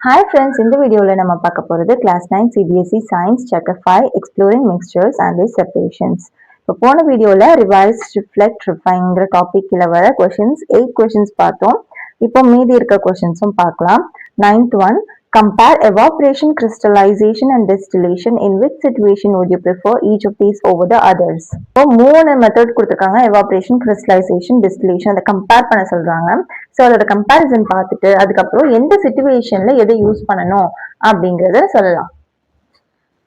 Hi friends, in the video நம்ம பார்க்க போறது class 9 CBSE Science Chapter 5 Exploring Mixtures and their Separations. இப்போ போன வீடியோல ரிவைஸ், ரிஃப்ளெக்ட், ரிஃபைன்ங்கிற டாபிக்ல வர கொஸ்டின்ஸ் 8 கொஸ்டின்ஸ் பார்த்தோம். இப்போ மீதி இருக்க கொஸ்டின்ஸும் பார்க்கலாம். 9th one, compare evaporation, crystallization and distillation. In which situation would you prefer each of these over the others? இப்போ மூணு மெத்தட் கொடுத்துருக்காங்க. evaporation, crystallization, distillation. அதை கம்பேர் பண்ண சொல்றாங்க. ஸோ அதோட கம்பேரிசன் பார்த்துட்டு அதுக்கப்புறம் எந்த சிச்சுவேஷன்ல எதை யூஸ் பண்ணணும் அப்படிங்கறத சொல்லலாம்.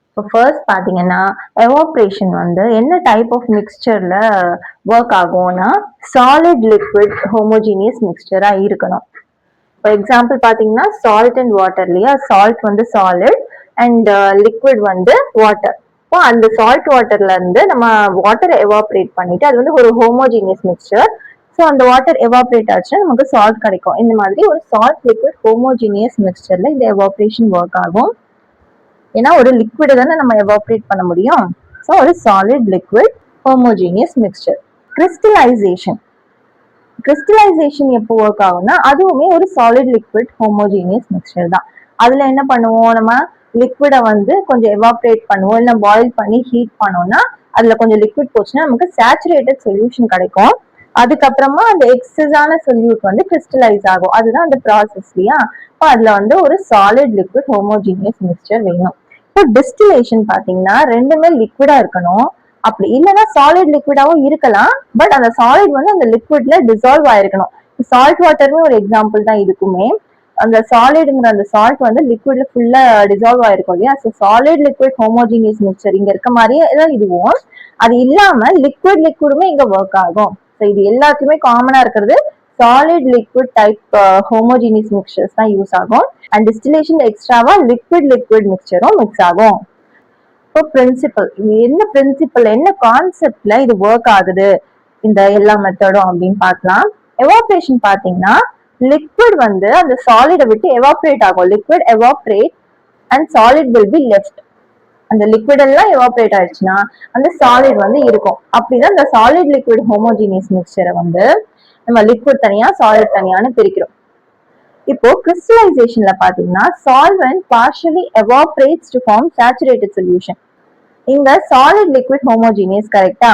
இப்போ ஃபர்ஸ்ட் பாத்தீங்கன்னா எவாப்ரேஷன் வந்து என்ன டைப் ஆஃப் மிக்சர்ல ஒர்க் ஆகும்னா சாலிட் லிக்விட் ஹோமோஜீனியஸ் மிக்சரா இருக்கணும். ஃபார் எக்ஸாம்பிள் பாத்தீங்கன்னா சால்ட் அண்ட் வாட்டர் இல்லையா, சால்ட் வந்து சாலிட் அண்ட் லிக்விட் வந்து வாட்டர். இப்போ அந்த சால்ட் வாட்டர்ல இருந்து நம்ம வாட்டரை எவாப்ரேட் பண்ணிட்டு அது வந்து ஒரு ஹோமோஜீனியஸ் மிக்சர். ஸோ அந்த வாட்டர் எவாப்ரேட் ஆச்சுன்னா நமக்கு சால்ட் கிடைக்கும். இந்த மாதிரி ஒரு சால்ட் லிக்விட் ஹோமோஜீனியஸ் மிக்சர்ல இந்த எவாப்ரேஷன் ஒர்க் ஆகும். ஏன்னா ஒரு லிக்விட தானே நம்ம எவாப்ரேட் பண்ண முடியும். ஸோ ஒரு solid liquid homogeneous mixer. Crystallisation crystallisation எப்போ ஒர்க் ஆகும்னா அதுவுமே ஒரு சாலிட் லிக்விட் ஹோமோஜீனியஸ் மிக்சர் தான். அதுல என்ன பண்ணுவோம், நம்ம லிக்விடை வந்து கொஞ்சம் எவாப்ரேட் பண்ணுவோம், இல்லை பாயில் பண்ணி ஹீட் பண்ணோம்னா அதுல கொஞ்சம் லிக்விட் போச்சுன்னா நமக்கு சேச்சுரேட்டட் சொல்யூஷன் கிடைக்கும். அதுக்கப்புறமா அந்த எக்ஸஸான சொல்யூட் வந்து கிறிஸ்டலைஸ் ஆகும். அதுதான் அந்த ப்ராசஸ் இல்லையா. இப்போ அதுல வந்து ஒரு சாலிட் லிக்விட் ஹோமோஜீனியஸ் மிக்சர் வேணும். இப்போ டிஸ்டிலேஷன் பாத்தீங்கன்னா ரெண்டுமே லிக்விடா இருக்கணும். அப்படி இல்லைன்னா சாலிட் லிக்விடாவும் இருக்கலாம், பட் அந்த சாலிட் வந்து அந்த லிக்விட்ல டிசால்வ் ஆயிருக்கணும். சால்ட் வாட்டருமே ஒரு எக்ஸாம்பிள் தான் இதுக்குமே. அந்த சாலிடுங்கிற அந்த சால்ட் வந்து லிக்விட்ல ஃபுல்லா டிசால்வ் ஆயிருக்கும் இல்லையா. So solid liquid homogeneous mixer இங்க இருக்க மாதிரியே தான் இதுவும். அது இல்லாம லிக்விடுமே இங்க ஒர்க் ஆகும். ஸோ இது எல்லாத்துக்குமே காமனா இருக்கிறது solid liquid type homogeneous mixtures தான் யூஸ் ஆகும். அண்ட் டிஸ்டிலேஷன் எக்ஸ்ட்ராவா லிக்விட் மிக்சரும் மிக்ஸ் ஆகும். இப்போ பிரின்சிபல், என்ன பிரின்சிபல் என்ன கான்செப்ட்ல இது ஒர்க் ஆகுது இந்த எல்லா மெத்தடும் அப்படின்னு பார்க்கலாம். எவாப்ரேஷன் பாத்தீங்கன்னா லிக்விட் வந்து அந்த சாலிடை விட்டு எவாப்ரேட் ஆகும். Liquid evaporate and solid will be left. அந்த லிக்விட் எல்லாம் எவாப்ரேட் ஆயிடுச்சுன்னா அந்த சாலிட் வந்து இருக்கும். அப்படிதான் இந்த சாலிட் லிக்விட் ஹோமோஜீனியஸ் மிக்சரை வந்து நம்ம லிக்விட் தனியா சாலிட் தனியான்னு பிரிக்கிறோம். இப்போ கிறிஸ்டலைசேஷன்ல பாத்தீங்கன்னா solvent partially evaporates to form saturated solution. இங்க சாலிட் லிக்விட் ஹோமோஜீனியஸ் கரெக்டா.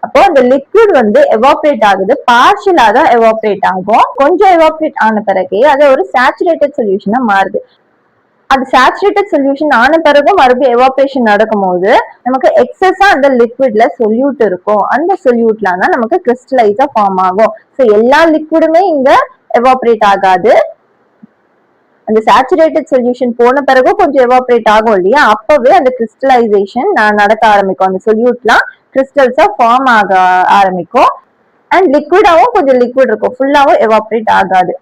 அப்போ அந்த லிக்விட் வந்து எவாப்ரேட் ஆகுது, பார்ஷியலா தான் எவாப்ரேட் ஆகும். கொஞ்சம் எவாப்ரேட் ஆன பிறகு அது ஒரு சேச்சுரேட்டட் சொல்யூஷனா மாறுது. அது சேச்சுரேட்டட் சொல்யூஷன் ஆன பிறகு மறுபடியும் எவாப்ரேஷன் நடக்கும் போது நமக்கு எக்ஸஸா அந்த லிக்விட்ல சொல்யூட் இருக்கும். அந்த சொல்யூட்ல தான் நமக்கு கிறிஸ்டலைஸா ஃபார்ம் ஆகும். ஸோ எல்லா லிக்விடுமே இங்க எவாப்ரேட் ஆகாது. அந்த சேச்சுரேட்டட் சொல்யூஷன் போன பிறகு கொஞ்சம் எவாப்ரேட் ஆகும் இல்லையா, அப்பவே அந்த கிறிஸ்டலைசேஷன் நடக்க ஆரம்பிக்கும். அந்த சொல்யூட்லாம் கிறிஸ்டல்ஸா ஃபார்ம் ஆக ஆரம்பிக்கும். அண்ட் லிக்விடாவும் கொஞ்சம் லிக்விட் இருக்கும், ஃபுல்லாவும் எவாப்ரேட் ஆகாது.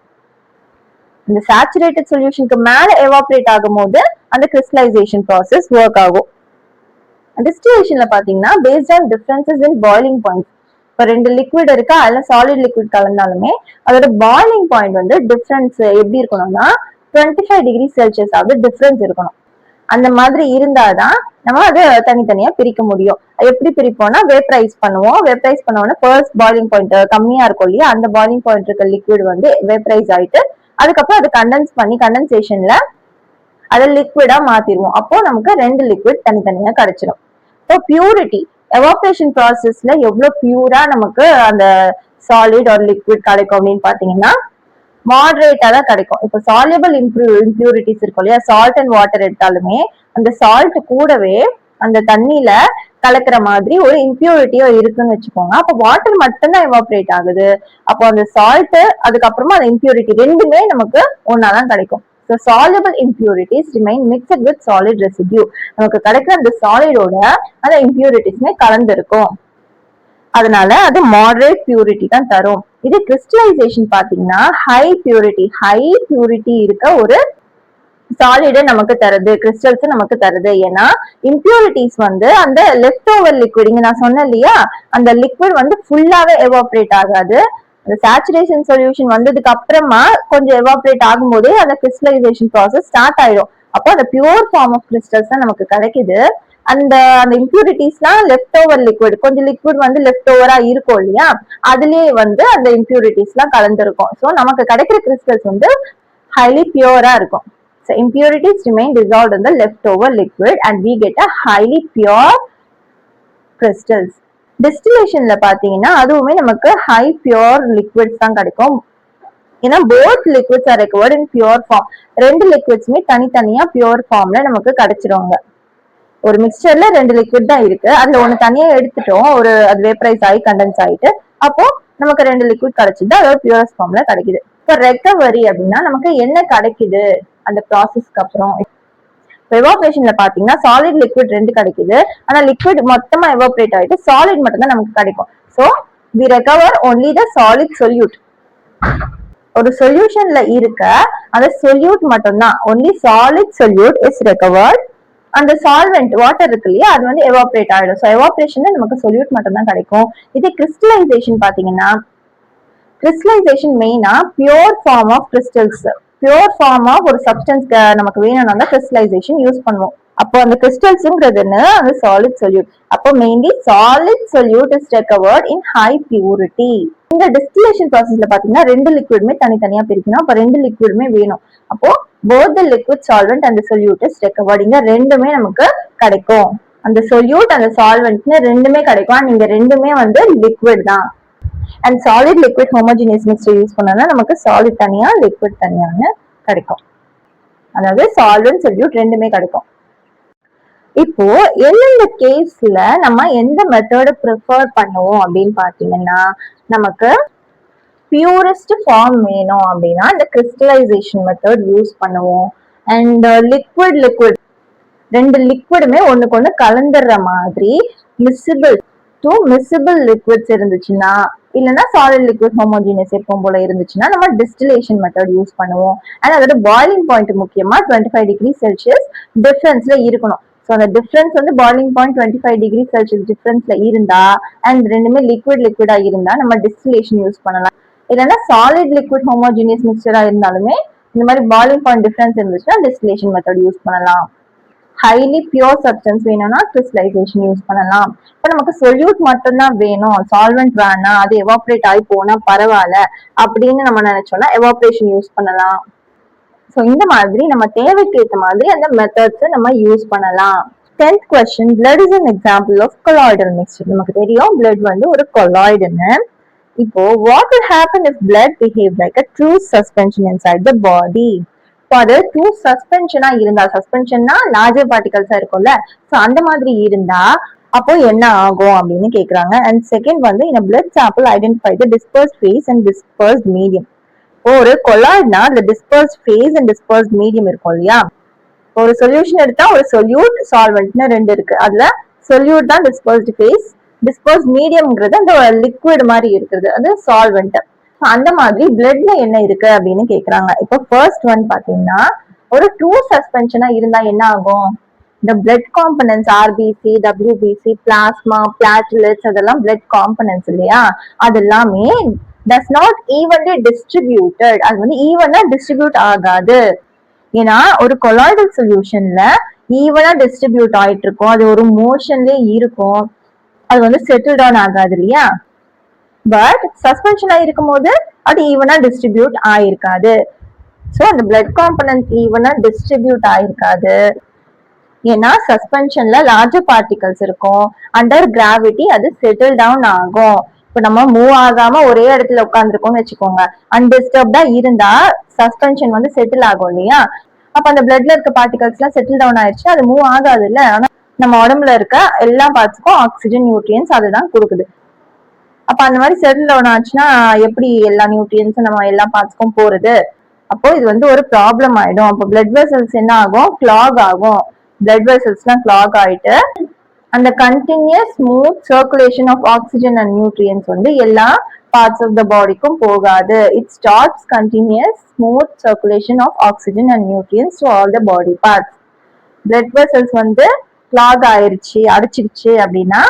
இந்த சேச்சுரேட்டட் சொல்யூஷனுக்கு மேல எவாப்ரேட் ஆகும் போது அந்த கிறிஸ்டலைசேஷன் ப்ராசஸ் ஒர்க் ஆகும். டிஸ்டிலேஷன்ல பாத்தீங்கன்னா based on differences in boiling point. இப்போ ரெண்டு லிக்விட் இருக்கா, அதுல சாலிட் லிக்விட் கலந்தாலுமே அதோட பாய்லிங் பாயிண்ட் வந்து டிஃபரன்ஸ் எப்படி இருக்கணும்னா 25 டிகிரி செல்சியஸ் ஆகுது டிஃபரன்ஸ் இருக்கணும். அந்த மாதிரி இருந்தாதான் நம்ம அதை தனித்தனியா பிரிக்க முடியும். எப்படி பிரிப்போம்னா வேப்பரைஸ் பண்ணுவோம். வேப்பரைஸ் பண்ணோம்னா ஃபர்ஸ்ட் பாய்லிங் பாயிண்ட் கம்மியா இருக்கும் இல்லையா, அந்த பாய்லிங் பாயிண்ட் இருக்க லிக்விட் வந்து வேப்பரைஸ் ஆயிட்டு அதுக்கப்புறம் அதை கண்டென்ஸ் பண்ணி கண்டென்சேஷன்ல அதை லிக்விடா மாத்திடுவோம். அப்போ நமக்கு ரெண்டு லிக்விட் தனித்தனியா கிடைச்சிடும். இப்போ பியூரிட்டி, எவாப்ரேஷன் ப்ராசஸ்ல எவ்வளவு பியூரா நமக்கு அந்த சாலிட் ஒரு லிக்விட் கிடைக்கும் அப்படின்னு பாத்தீங்கன்னா மாடரேட்டா தான் கிடைக்கும். இப்போ சால்யுபிள் இம்பியூரிட்டிஸ் இருக்கும் இல்லையா, சால்ட் அண்ட் வாட்டர் எடுத்தாலுமே அந்த சால்ட் கூடவே அந்த தண்ணியில கலக்கிற மாதிரி ஒரு இம்பியூரிட்டியோ இருக்குன்னு வச்சுக்கோங்க. அப்போ வாட்டர் மட்டும்தான் எவாப்ரேட் ஆகுது. அப்போ அந்த சால்ட் அதுக்கப்புறமா அந்த இம்பியூரிட்டி ரெண்டுமே நமக்கு ஒன்னாதான் கிடைக்கும். So soluble impurities remain mixed with solid residue. நமக்கு கிடைக்கிற அந்த சாலிடோட அந்த இம்பியூரிட்டிஸ்மே கலந்து இருக்கும். அதனால அது மாடரேட் பியூரிட்டி தான் தரும். இது கிறிஸ்டலைசேஷன் பாத்தீங்கன்னா ஹை பியூரிட்டி இருக்க ஒரு சாலிட நமக்கு தருது, கிறிஸ்டல்ஸ் நமக்கு தருது. ஏன்னா இம்பியூரிட்டிஸ் வந்து அந்த லெஃப்ட் ஓவர் லிக்விட், இங்க நான் சொன்னேன் இல்லையா, அந்த லிக்விட் வந்து ஃபுல்லாவே எவாப்ரேட் ஆகாது. அந்த சேச்சுரேஷன் சொல்யூஷன் வந்ததுக்கு அப்புறமா கொஞ்சம் எவாப்ரேட் ஆகும்போதே அந்த கிறிஸ்டலைசேஷன் ப்ராசஸ் ஸ்டார்ட் ஆயிடும். அப்போ அந்த பியூர் ஃபார்ம் ஆஃப் கிறிஸ்டல்ஸ் தான் நமக்கு கிடைக்குது. அந்த இம்பியூரிட்டிஸ்லாம் லெஃப்ட் ஓவர் லிக்விட், கொஞ்சம் லிக்விட் வந்து லெஃப்ட் ஓவரா இருக்கும் இல்லையா, அதுலயே வந்து அந்த இம்பியூரிட்டிஸ்லாம் கலந்துருக்கும். ஸோ நமக்கு கிடைக்கிற கிறிஸ்டல்ஸ் வந்து ஹைலி பியூரா இருக்கும். So impurities remain dissolved in the leftover liquid and we get a highly pure crystals. டிஸ்டிலேஷன்ல பாத்தீங்கன்னா அதுவுமே நமக்கு ஹை பியூர் லிக்விட்ஸ் தான் கிடைக்கும். ஏன்னா both liquids are recovered in pure form. ரெண்டு லிக்விட்ஸுமே தனித்தனியா பியூர் ஃபார்ம்ல நமக்கு கிடைச்சிருவாங்க. ஒரு மிக்சர்ல ரெண்டு லிக்விட் தான் இருக்கு, அதுல ஒண்ணு தனியா எடுத்துட்டோம், அது வேப்பரைஸ் ஆகி கண்டென்ஸ் ஆயிட்டு அப்போ நமக்கு ரெண்டு லிக்விட் கிடைச்சிது, அதோட பியூரஸ்ட் ஃபார்ம்ல கிடைக்குது. இப்போ ரெக்கவரி அப்படின்னா நமக்கு என்ன கிடைக்குது அந்த ப்ராசஸ்க்கு அப்புறம். எவாபரேஷன்ல பாத்தீங்கன்னா சாலிட் லிக்விட் ரெண்டு கிடைக்குது, ஆனா லிக்விட் மொத்தமா எவாபரேட் ஆயிட்டு சாலிட் மட்டும் தான் நமக்கு கிடைக்கும். So we recover only the solid solute. ஒரு சொல்யூஷன்ல இருக்க அந்த சொல்யூட் மட்டும்தான், only solid solute is recovered. அந்த சால்வெண்ட் வாட்டர் இருக்கு இல்லையா, அது வந்து எவாபரேட் ஆயிடும். ஸோ எவாபரேஷன்ல நமக்கு சொல்யூட் மட்டும் தான் கிடைக்கும். இதே கிறிஸ்டலைசேஷன் பாத்தீங்கன்னா கிறிஸ்டலைசேஷன் மெயினா pure form of crystals, pure form of ஒரு சப்ஸ்டன்ஸ் நமக்கு வேணும்னா கிறிஸ்டலைசேஷன் யூஸ் பண்ணுவோம். அப்போ அந்த கிறிஸ்டல்ஸ்ங்கிறதுன்னு அந்த சாலிட் சொல்யூட். அப்போ mainly solid solute is recovered in high purity. இந்த டிஸ்டிலேஷன் ப்ராசஸ்ல பாத்தீங்கன்னா ரெண்டு லிக்விடுமே தனித்தனியா பிரிக்கணும். அப்போ ரெண்டு லிக்விடுமே வேணும். அப்போ both the liquid solvent and the solute is recovered. இங்க ரெண்டுமே நமக்கு கிடைக்கும். அந்த solute and the solvent ரெண்டுமே கிடைக்கும். இங்க ரெண்டுமே வந்து liquid தான். And solid liquid homogeneous mixture use பண்ணா நமக்கு solid தனியா liquid தனியான்னு கிடைக்கும். அதாவது solvent solute ரெண்டுமே கிடைக்கும். இப்போ எந்தெந்த கேஸ்ல நம்ம எந்த மெத்தட் ப்ரிஃபர் பண்ணுவோம் அப்படின்னு பாத்தீங்கன்னா, நமக்கு பியூரஸ்ட் ஃபார்ம் வேணும் அப்படின்னா இந்த கிறிஸ்டலைசேஷன் மெத்தட் யூஸ் பண்ணுவோம். அண்ட் லிக்விட் ரெண்டு லிக்விடுமே ஒண்ணுக்கு ஒண்ணு கலந்துடுற மாதிரி மிசிபிள் லிக்விட்ஸ் இருந்துச்சுன்னா, இல்லைன்னா சாலிட் லிக்விட் ஹோமோஜினியஸ் எப்பவும் போல இருந்துச்சுன்னா நம்ம டிஸ்டிலேஷன் மெத்தட் யூஸ் பண்ணுவோம். அண்ட் அதோட பாயிலிங் பாயிண்ட் முக்கியமா 25 டிகிரி செல்சியஸ் டிஃபரன்ஸ்ல இருக்கணும். ஸோ அந்த டிஃபரன்ஸ் வந்து பாயிலிங் பாயிண்ட் 25 டிகிரி செல்சியஸ் டிஃபரன்ஸ்ல இருந்தா அண்ட் ரெண்டுமே லிக்விடா இருந்தா நம்ம டிஸ்டிலேஷன் யூஸ் பண்ணலாம். இல்லைன்னா சாலிட் லிக்விட் ஹோமோஜினியஸ் மிக்சரா இருந்தாலுமே இந்த மாதிரி பாயிலிங் பாயிண்ட் டிஃபரன்ஸ் இருந்துச்சுன்னா டிஸ்டிலேஷன் மெத்தட் யூஸ் பண்ணலாம். ஹைலி பியூர் சப்ஸ்டன்ஸ் வேணும்னா கிறிஸ்டலைசேஷன் யூஸ் பண்ணலாம். இப்போ நமக்கு சொல்யூட் மட்டும்தான் வேணும், சால்வெண்ட் வேணாம், அது எவாபரேட் ஆகி போனா பரவாயில்ல அப்படின்னு நம்ம நினைச்சோம்னா எவாபரேஷன் யூஸ் பண்ணலாம். ஸோ இந்த மாதிரி நம்ம தேவைக்கு ஏற்ற மாதிரி அந்த மெத்தட்ஸ் நம்ம யூஸ் பண்ணலாம். 10th question, blood is an example of colloidal mixture. நமக்கு தெரியும் blood வந்து ஒரு கொலாய்டுன்னு. இப்போ what will happen if blood behave like a true suspension inside the body? இப்போ அது ட்ரூ சஸ்பென்ஷனா இருந்தா, சஸ்பென்ஷன்னா லார்ஜர் பார்ட்டிகல்ஸா இருக்கும்ல, ஸோ அந்த மாதிரி இருந்தா அப்போ என்ன ஆகும் அப்படின்னு கேக்குறாங்க. அண்ட் செகண்ட் வந்து in a blood sample identify the dispersed phase and dispersed medium. ஒரு கொலாய்ட்னா அந்த dispersed phase and dispersed medium இருக்கும் இல்லையா. ஒரு சொல்யூஷன் எடுத்தா ஒரு சொல்யூட் சால்வெண்ட்னு ரெண்டு இருக்கு, அதுல சொல்யூட் தான் டிஸ்பர்ஸ்ட் ஃபேஸ், டிஸ்பர்ஸ்ட் மீடியம்ங்கிறது அந்த லிக்விட் மாதிரி இருக்குது அது சால்வெண்ட். அந்த மாதிரி பிளட்ல என்ன இருக்கு அப்படின்னு கேக்குறாங்க. இப்போ ஃபர்ஸ்ட் ஒன் பாத்தீங்கன்னா ஒரு ட்ரூ சஸ்பென்ஷனா இருந்தா என்ன ஆகும், இந்த blood components RBC, WBC, plasma, platelets அதெல்லாம் பிளட் காம்பனன்ட்ஸ் இல்லையா, அது எல்லாமே does not evenly distributed. அது வந்து ஈவனா டிஸ்ட்ரிபியூட் ஆகாது. ஏன்னா ஒரு கொலாய்டல் சொல்யூஷன்ல ஈவனா டிஸ்ட்ரிபியூட் ஆயிட்டு இருக்கும், அது ஒரு மோஷன்லயே இருக்கும், அது வந்து செட்டில் டவுன் ஆகாது இல்லையா. பட் சஸ்பென்ஷனா இருக்கும் போது அது ஈவனா டிஸ்ட்ரிபியூட் ஆயிருக்காது. ஸோ அந்த பிளட் காம்பனன்ட் ஈவனா டிஸ்ட்ரிபியூட் ஆயிருக்காது. ஏன்னா சஸ்பென்ஷன்ல லார்ஜர் பார்ட்டிகல்ஸ் இருக்கும், அண்டர் கிராவிட்டி அது செட்டில் டவுன் ஆகும். இப்ப நம்ம மூவ் ஆகாம ஒரே இடத்துல உட்காந்துருக்கோம்னு வச்சுக்கோங்க, அன்டிஸ்டர்ப்டா இருந்தா சஸ்பென்ஷன் வந்து செட்டில் ஆகும் இல்லையா. அப்ப அந்த பிளட்ல இருக்க பார்ட்டிகல்ஸ் எல்லாம் செட்டில் டவுன் ஆயிடுச்சு, அது மூவ் ஆகாது இல்ல. ஆனா நம்ம உடம்புல இருக்க எல்லா பார்ட்ஸுக்கும் ஆக்சிஜன் நியூட்ரியன்ஸ் அதுதான் கொடுக்குது. அப்ப அந்த மாதிரி செட்டில் டவுன் ஆச்சுன்னா எப்படி எல்லா நியூட்ரியன்ஸும் நம்ம எல்லா பார்ட்ஸ்க்கும் போறது, அப்போ இது வந்து ஒரு ப்ராப்ளம் ஆயிடும். அப்போ பிளட் வெசல்ஸ் என்ன ஆகும், கிளாக் ஆகும். பிளட் வெசல்ஸ்லாம் கிளாக் ஆயிட்டு அந்த continuous smooth circulation of oxygen and nutrients வந்து எல்லா பார்ட்ஸ் ஆஃப் த பாடிக்கும் போகாது. It stops continuous smooth circulation of oxygen and nutrients to all the body parts. Blood vessels வந்து கிளாக் ஆயிருச்சு, அடைச்சிருச்சு அப்படின்னா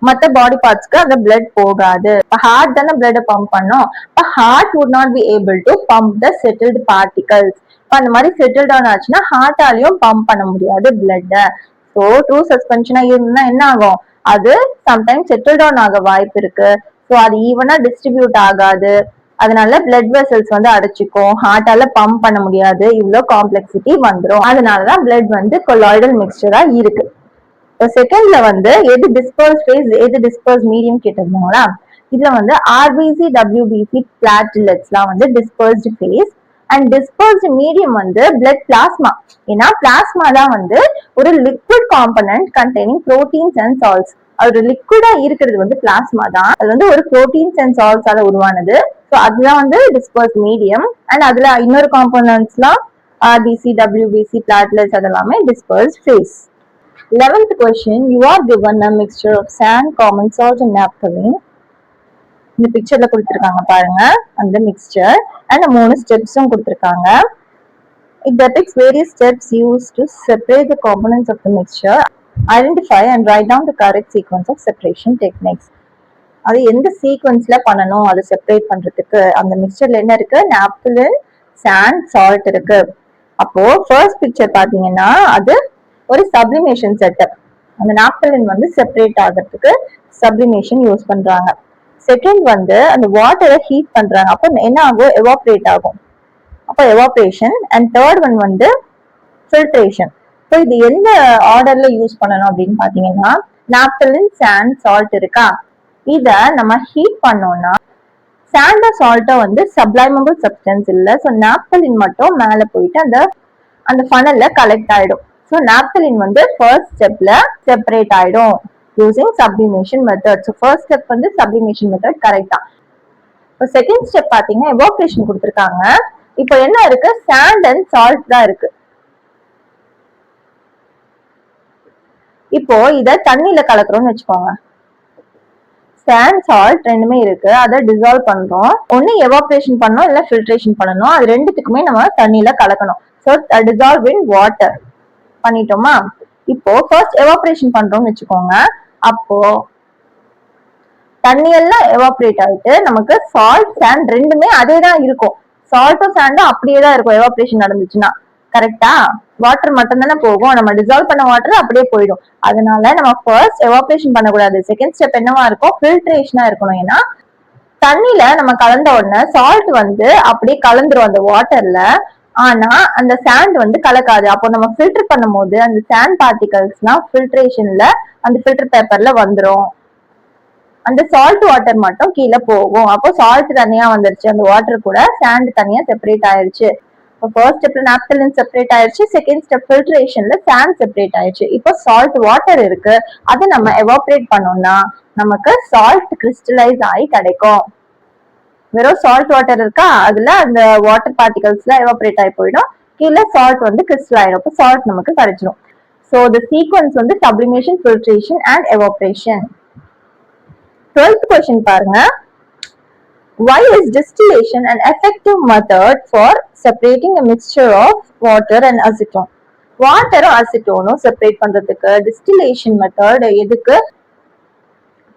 மற்ற பாடி பார்ட்ஸ்க்கு அந்த பிளட் போகாது. ஹார்ட் தானே பிளட் பம்ப் பண்ணும், இப்போ heart would not be able to pump the settled particles. இப்போ அந்த மாதிரி செட்டில் டவுன் ஆச்சுன்னா ஹார்ட்டாலையும் பம்ப் பண்ண முடியாது பிளட். ஸோ ட்ரூ சஸ்பென்ஷனா இருந்தா என்ன ஆகும், அது சம்டைம்ஸ் செட்டில் டவுன் ஆக வாய்ப்பு இருக்கு. ஸோ அது ஈவனா டிஸ்ட்ரிபியூட் ஆகாது. அதனால பிளட் வெசல்ஸ் வந்து அடைச்சிக்கும், ஹார்ட்டால பம்ப் பண்ண முடியாது, இவ்வளவு காம்ப்ளெக்சிட்டி வந்துடும். அதனாலதான் பிளட் வந்து கொலாய்டல் மிக்சரா இருக்கு. இப்போ செகண்ட்ல வந்து எது டிஸ்பர்ஸ் ஃபேஸ் எது டிஸ்பர்ஸ் மீடியம் கேட்டிருந்தாங்களா? இதுல வந்து ஆர்பிசி டபிள்யூபிசி பிளாட்டிலெட்ஸ்லாம் வந்து dispersed phase and dispersed medium வந்து பிளட் பிளாஸ்மா. ஏன்னா பிளாஸ்மா தான் வந்து ஒரு liquid component containing proteins and salts. அது லிக்விடா இருக்கிறது வந்து பிளாஸ்மா தான். அது வந்து ஒரு புரோட்டீன்ஸ் அண்ட் சால்ட்ஸால உருவானது. ஸோ அதுதான் வந்து டிஸ்பர்ஸ் மீடியம். அண்ட் அதுல இன்னொரு காம்பனன்ட்ஸ்லாம் ஆர்பிசி டபிள்யூபிசி பிளாட்லெட்ஸ் அதெல்லாமே disperse phase. 11th question, you are given a mixture of sand, common salt and naphthalene. இந்த பிக்சர்ல கொடுத்திருக்காங்க பாருங்க அந்த மிக்சர் அண்ட் 3 ஸ்டெப்ஸும் கொடுத்திருக்காங்க. It depicts various steps used to separate the components of the mixture. Identify and write down the correct sequence of separation techniques. அது எந்த சீக்வன்ஸ்ல பண்ணணும் அதை செப்பரேட் பண்றதுக்கு? அந்த மிக்சர்ல என்ன இருக்கு? நாப்தலின், சாண்ட், சால்ட் இருக்கு. அப்போ ஃபர்ஸ்ட் பிக்சர் பாத்தீங்கன்னா அது ஒரு சப்ளிமேஷன் செட்டப். அந்த நாப்தலின் வந்து செப்பரேட் ஆகிறதுக்கு சப்ளிமேஷன் யூஸ் பண்றாங்க. செகண்ட் வந்து அந்த வாட்டரை ஹீட் பண்றாங்க. அப்போ என்ன ஆகும்? எவாப்ரேட் ஆகும். அப்போ எவாப்ரேஷன். அண்ட் தேர்ட் ஒன் வந்து ஃபில்ட்ரேஷன். ஸோ இது எந்த ஆர்டர்ல யூஸ் பண்ணணும் அப்படின்னு பாத்தீங்கன்னா, நாப்தலின், சாண்ட், சால்ட் இருக்கா, இத நம்ம ஹீட் பண்ணோம்னா சாண்ட் சால்ட்டோ வந்து சப்ளைமபிள் சப்ஸ்டன்ஸ் இல்ல. ஸோ நாப்தலின் மட்டும் மேல போயிட்டு அந்த ஃபனல்ல கலெக்ட் ஆயிடும். ஸோ நாப்தலின் வந்து ஃபர்ஸ்ட் ஸ்டெப்ல செப்பரேட் ஆயிடும் using sublimation method. So first step வந்து சப்ளிமேஷன் மெத்தட் கரெக்டா. இப்போ செகண்ட் ஸ்டெப் பாத்தீங்கன்னா எவாப்ரேஷன் கொடுத்துருக்காங்க. இப்போ என்ன இருக்கு? சாண்ட் அண்ட் சால்ட் தான் இருக்கு. இப்போ இத தண்ணியில கலக்குறோம்னு வச்சுக்கோங்க. சாண்ட், சால்ட் ரெண்டுமே இருக்கு. அதை டிசால்வ் பண்றோம். ஒன்னு எவாப்ரேஷன் பண்ணணும் இல்ல ஃபில்ட்ரேஷன் பண்ணணும். அது ரெண்டுத்துக்குமே நம்ம தண்ணியில கலக்கணும். ஸோ டிசால்வ் இன் வாட்டர் பண்ணிட்டோமா? இப்போ ஃபர்ஸ்ட் எவாப்ரேஷன் பண்றோம்னு வச்சுக்கோங்க. அப்போ தண்ணி எல்லாம் எவாப்ரேட் ஆயிட்டு நமக்கு சால்ட், சாண்ட் ரெண்டுமே அதே தான் இருக்கும். சால்ட்டும் சாண்டும் அப்படியே தான் இருக்கும் எவாப்ரேஷன் நடந்துச்சுன்னா. கரெக்டா? வாட்டர் மட்டும் தானே போகும். நம்ம டிசால்வ் பண்ண வாட்டர் அப்படியே போயிடும். அதனால நம்ம ஃபர்ஸ்ட் எவாப்ரேஷன் பண்ணக்கூடாது. செகண்ட் ஸ்டெப் என்னவா இருக்கும்? ஃபில்ட்ரேஷனா இருக்கணும். ஏன்னா தண்ணியில நம்ம கலந்த உடனே சால்ட் வந்து அப்படியே கலந்துரும் அந்த வாட்டர்ல. ஆனா அந்த சாண்ட் வந்து கலக்காது. அப்போ நம்ம ஃபில்டர் பண்ணும் போது அந்த சாண்ட் பார்ட்டிகல்ஸ்லாம் ஃபில்ட்ரேஷன்ல அந்த ஃபில்டர் பேப்பர்ல வந்துரும். அந்த சால்ட் வாட்டர் மட்டும் கீழே போகும். அப்போ சால்ட் தனியா வந்துருச்சு, அந்த வாட்டர் கூட சாண்ட் தனியா செப்பரேட் ஆயிருச்சு. இப்போ ஃபர்ஸ்ட் ஸ்டெப்ல நாப்தலின் செப்பரேட் ஆயிருச்சு. செகண்ட் ஸ்டெப் ஃபில்ட்ரேஷன்ல சாண்ட் செப்பரேட் ஆயிருச்சு. இப்போ சால்ட் வாட்டர் இருக்கு. அதை நம்ம எவாப்ரேட் பண்ணோம்னா நமக்கு சால்ட் கிறிஸ்டலைஸ் ஆகி கிடைக்கும். வெறும் சால்ட் வாட்டர் இருக்கா, அதுல அந்த வாட்டர் பார்ட்டிகல்ஸ்ல எவாப்ரேட் ஆகி போயிடும். கீழே சால்ட் வந்து கிறிஸ்டல் ஆயிடும். அப்போ சால்ட் நமக்கு கிடைச்சிடும். ஸோ த சீக்வன்ஸ் வந்து sublimation, filtration and evaporation. 12th question பாருங்க. Why is distillation an effective method for separating a mixture of water and acetone? வாட்டரும் அசிட்டோனும் செப்பரேட் பண்றதுக்கு டிஸ்டிலேஷன் மெத்தட் எதுக்கு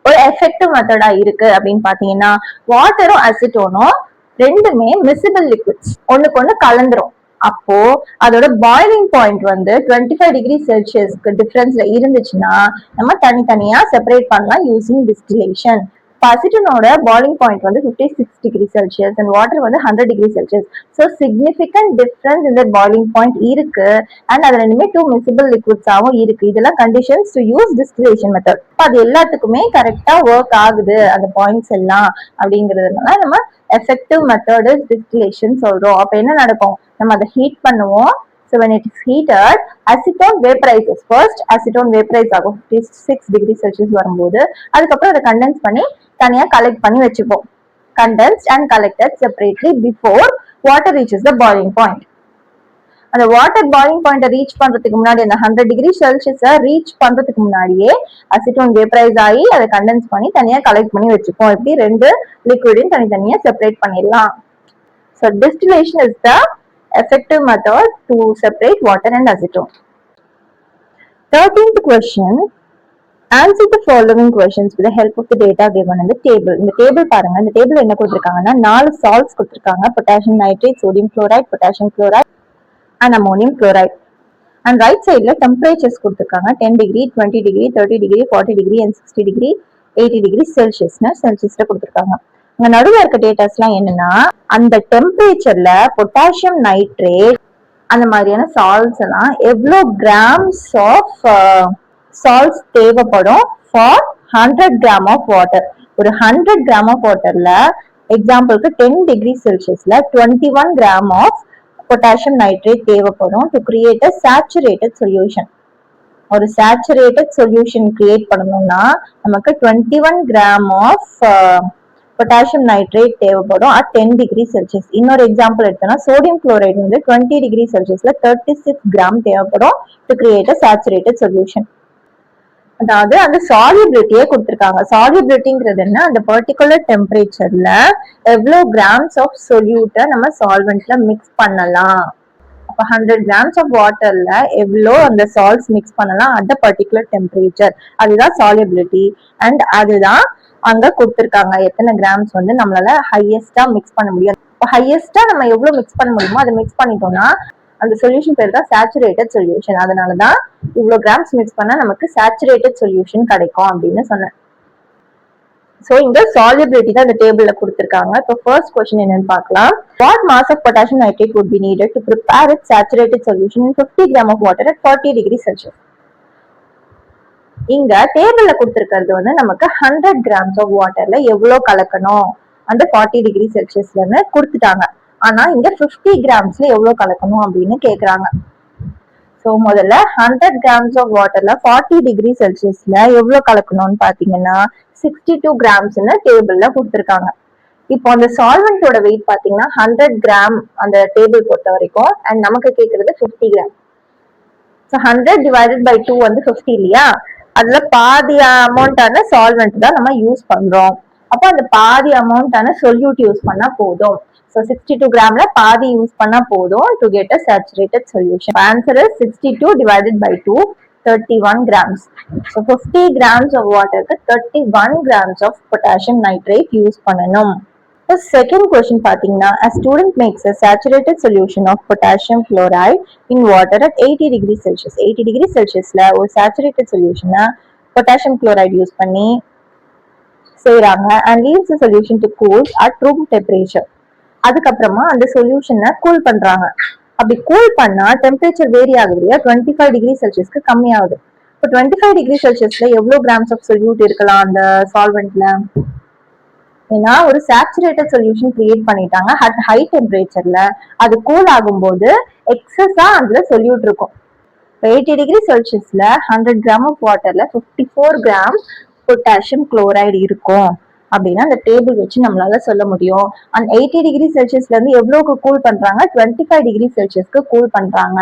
ஒரு எஃபெக்டிவ் மெத்தடா இருக்கு அப்படின்னு பாத்தீங்கன்னா, வாட்டரும் அசிட்டோனும் ரெண்டுமே மிசிபிள் லிக்விட்ஸ், ஒண்ணுக்கு ஒண்ணு கலந்துரும். அப்போ அதோட பாய்லிங் பாயிண்ட் வந்து 25 டிகிரி செல்சியஸ்க்கு டிஃபரன்ஸ்ல இருந்துச்சுன்னா நம்ம தனித்தனியா செப்பரேட் பண்ணலாம் யூசிங் டிஸ்டிலேஷன். அசிட்டனோட பாய்லிங் பாயிண்ட் வந்து 56 டிகிரி செல்சியஸ் அண்ட் வாட்டர் வந்து 100 degree Celsius. So significant difference இந்த பாய்லிங் பாயிண்ட் இருக்கு. அண்ட் அது ரெண்டுமே 2 மிசிபிள் லிக்விட்ஸாவும் இருக்கு. இதெல்லாம் conditions to use distillation method. அது எல்லாத்துக்குமே கரெக்டா ஒர்க் ஆகுது அந்த பாயிண்ட்ஸ் எல்லாம் அப்படிங்கிறதுனால நம்ம எஃபெக்டிவ் மெத்தட் இஸ் டிஸ்டிலேஷன் சொல்றோம். அப்ப என்ன நடக்கும்? நம்ம அதை ஹீட் பண்ணுவோம். So when it is heated, acetone vaporizes. First acetone vaporize ஆகும் 56 டிகிரி செல்சியஸ் வரும்போது. அதுக்கப்புறம் அதை கண்டென்ஸ் பண்ணி தனியா கலெக்ட் பண்ணி வச்சுப்போம். Condensed and collected separately before water reaches the boiling point. அந்த வாட்டர் பாய்லிங் பாயிண்ட் ரீச் பண்றதுக்கு முன்னாடி, அந்த 100 டிகிரி செல்சியஸை ரீச் பண்றதுக்கு முன்னாடியே அசிட்டோன் வேப்பரைஸ் ஆகி அதை கண்டென்ஸ் பண்ணி தனியா கலெக்ட் பண்ணி வச்சுப்போம். இப்படி ரெண்டு லிக்விடையும் தனித்தனியா செப்பரேட் பண்ணிடலாம். So distillation is the effective method to separate water and acetone. 13th question. Answer the following questions with the help of the data given in the table. இந்த டேபிள் பாருங்க. இந்த டேபிள் என்ன கொடுத்திருக்காங்கன்னா 4 சால்ட்ஸ் கொடுத்திருக்காங்க. Potassium nitrate, sodium chloride, potassium chloride and ammonium chloride. And right sideல temperatures கொடுத்திருக்காங்க. 10 degree, 20 degree, 30 degree, 40 degree and 60 degree, 80 degree செல்சியஸ்ல கொடுத்திருக்காங்க. இங்க நடுவில் இருக்க டேட்டாஸ்லாம் என்னன்னா, அந்த டெம்பரேச்சர்ல பொட்டாசியம் நைட்ரேட் அந்த மாதிரியான சால்ட்ஸ் எல்லாம் எவ்வளோ கிராம்ஸ் ஆஃப் சால்ட்ஸ் தேவைப்படும் ஃபார் 100 கிராம் ஆஃப் வாட்டர். ஒரு 100 கிராம் ஆஃப் வாட்டர்ல எக்ஸாம்பிளுக்கு 10 டிகிரி செல்சியஸ்ல 21 கிராம் ஆஃப் பொட்டாசியம் நைட்ரேட் தேவைப்படும் to create a saturated solution. ஒரு சேச்சுரேட்டட் சொல்யூஷன் கிரியேட் பண்ணணும்னா நமக்கு 21 கிராம் ஆஃப் பொட்டாசியம் நைட்ரேட் தேவைப்படும் at 10 டிகிரி செல்சியஸ். இன்னொரு எக்ஸாம்பிள் எடுத்தோம்னா சோடியம் குளோரைடு வந்து 20 டிகிரி செல்சியஸ்ல 36 கிராம் தேவைப்படும் to create a saturated solution. அதாவது அந்த சாலிபிலிட்டியே கொடுத்திருக்காங்க. சாலிபிலிட்டிங்கிறது என்ன, அந்த பர்டிகுலர் டெம்பரேச்சர்ல எவ்வளவு கிராம்ஸ் ஆஃப் சொல்யூட்டை நம்ம சால்வெண்ட்ல மிக்ஸ் பண்ணலாம். அப்ப 100 கிராம்ஸ் ஆஃப் வாட்டர்ல எவ்வளோ அந்த சால்ட்ஸ் மிக்ஸ் பண்ணலாம் அட் த பர்டிகுலர் டெம்பரேச்சர், அதுதான் சாலிபிலிட்டி. அண்ட் அதுதான் அங்க கொடுத்திருக்காங்க எத்தனை கிராம்ஸ் வந்து நம்மளால ஹையஸ்டா மிக்ஸ் பண்ண முடியும். இப்போ ஹையஸ்டா நம்ம எவ்வளவு மிக்ஸ் பண்ண முடியுமோ அதை மிக்ஸ் பண்ணிட்டோம்னா அந்த சொல்யூஷன் பேர் தான் சேச்சுரேட்டட் சொல்யூஷன். அதனாலதான் இவ்வளவு கிராம்ஸ் மிக்ஸ் பண்ணா நமக்கு சேச்சுரேட்டட் சொல்யூஷன் கிடைக்கும் அப்படின்னு சொன்னேன். சோ இங்க சாலிபிலிட்டி தான் இந்த டேபிள்ல கொடுத்திருக்காங்க. இப்போ ஃபர்ஸ்ட் क्वेश्चन என்னன்னு பார்க்கலாம். What mass of potassium nitrate would be needed to prepare its saturated solution in 50 gram of water at 40 degree Celsius? இங்க டேபிள்ல கொடுத்திருக்கிறது வந்து நமக்கு 100 கிராம்ஸ் ஆஃப் வாட்டர்ல எவ்வளவு கலக்கணும் அந்த 40 டிகிரி செல்சியஸ்லன்னு கொடுத்துட்டாங்க. ஆனா இங்க 50 கிராம்ஸ்ல எவ்வளவு கலக்கணும் அப்படின்னு கேக்குறாங்க. சோ முதல்ல 100 கிராம்ஸ் ஆஃப் வாட்டர்ல 40 டிகிரி செல்சியஸ்ல எவ்வளவு கலக்கணும்னு பாத்தீங்கன்னா 62 கிராம்ஸ்னு டேபிள்ல கொடுத்திருக்காங்க. இப்போ அந்த சால்வெண்டோட வெயிட் பாத்தீங்கன்னா 100 கிராம் அந்த டேபிள் பொறுத்த வரைக்கும், அண்ட் நமக்கு கேக்குறது 50 கிராம். ஸோ 100 டிவைடட் பை 2 வந்து 50 இல்லையா, அதுல பாதி அமௌண்டான சால்வெண்ட் தான் நம்ம யூஸ் பண்றோம். அப்போ அந்த பாதி அமௌண்டான சொல்யூட் யூஸ் பண்ணா போதும். ஸோ 62 கிராம்ல பாதி யூஸ் பண்ணா போதும் to get a saturated solution. Answer is 62 divided by 2, 31 grams. So 50 grams of water க்கு 31 grams of potassium nitrate use பண்ணணும். The second question பாத்தீங்கன்னா, a student makes a saturated solution of potassium chloride in water at 80 degree Celsius. 80 degree Celsiusல ஒரு saturated solution potassium chloride use பண்ணி செய்றாங்க and leaves the solution to cool at room temperature. அதுக்கப்புறமா அந்த சொல்யூஷனை cool பண்றாங்க. அப்படி cool பண்ணா temperature vary ஆகுது இல்லையா, 25 டிகிரி செல்சியஸ்க்கு கம்மி ஆகுது. இப்போ 25 டிகிரி செல்சியஸ்ல எவ்வளவு கிராம்ஸ் ஆஃப் சொல்யூட் இருக்கலாம் அந்த சால்வெண்ட்ல? ஏன்னா ஒரு சேச்சுரேட்டட் சொல்யூஷன் கிரியேட் பண்ணிட்டாங்க அட் ஹை டெம்பரேச்சர்ல. அது கூல் ஆகும்போது எக்ஸஸா அதுல சொல்யூட் இருக்கும். 80 டிகிரி செல்சியஸ்ல 100 கிராம் ஆஃப் வாட்டர்ல 54 கிராம் பொட்டாசியம் குளோரைடு இருக்கும் அப்படின்னா அந்த டேபிள் வச்சு நம்மளால சொல்ல முடியும். அண்ட் 80 டிகிரி செல்சியஸ்ல இருந்து எவ்வளவுக்கு கூல் பண்றாங்க, 25 டிகிரி செல்சியஸ்க்கு கூல் பண்றாங்க.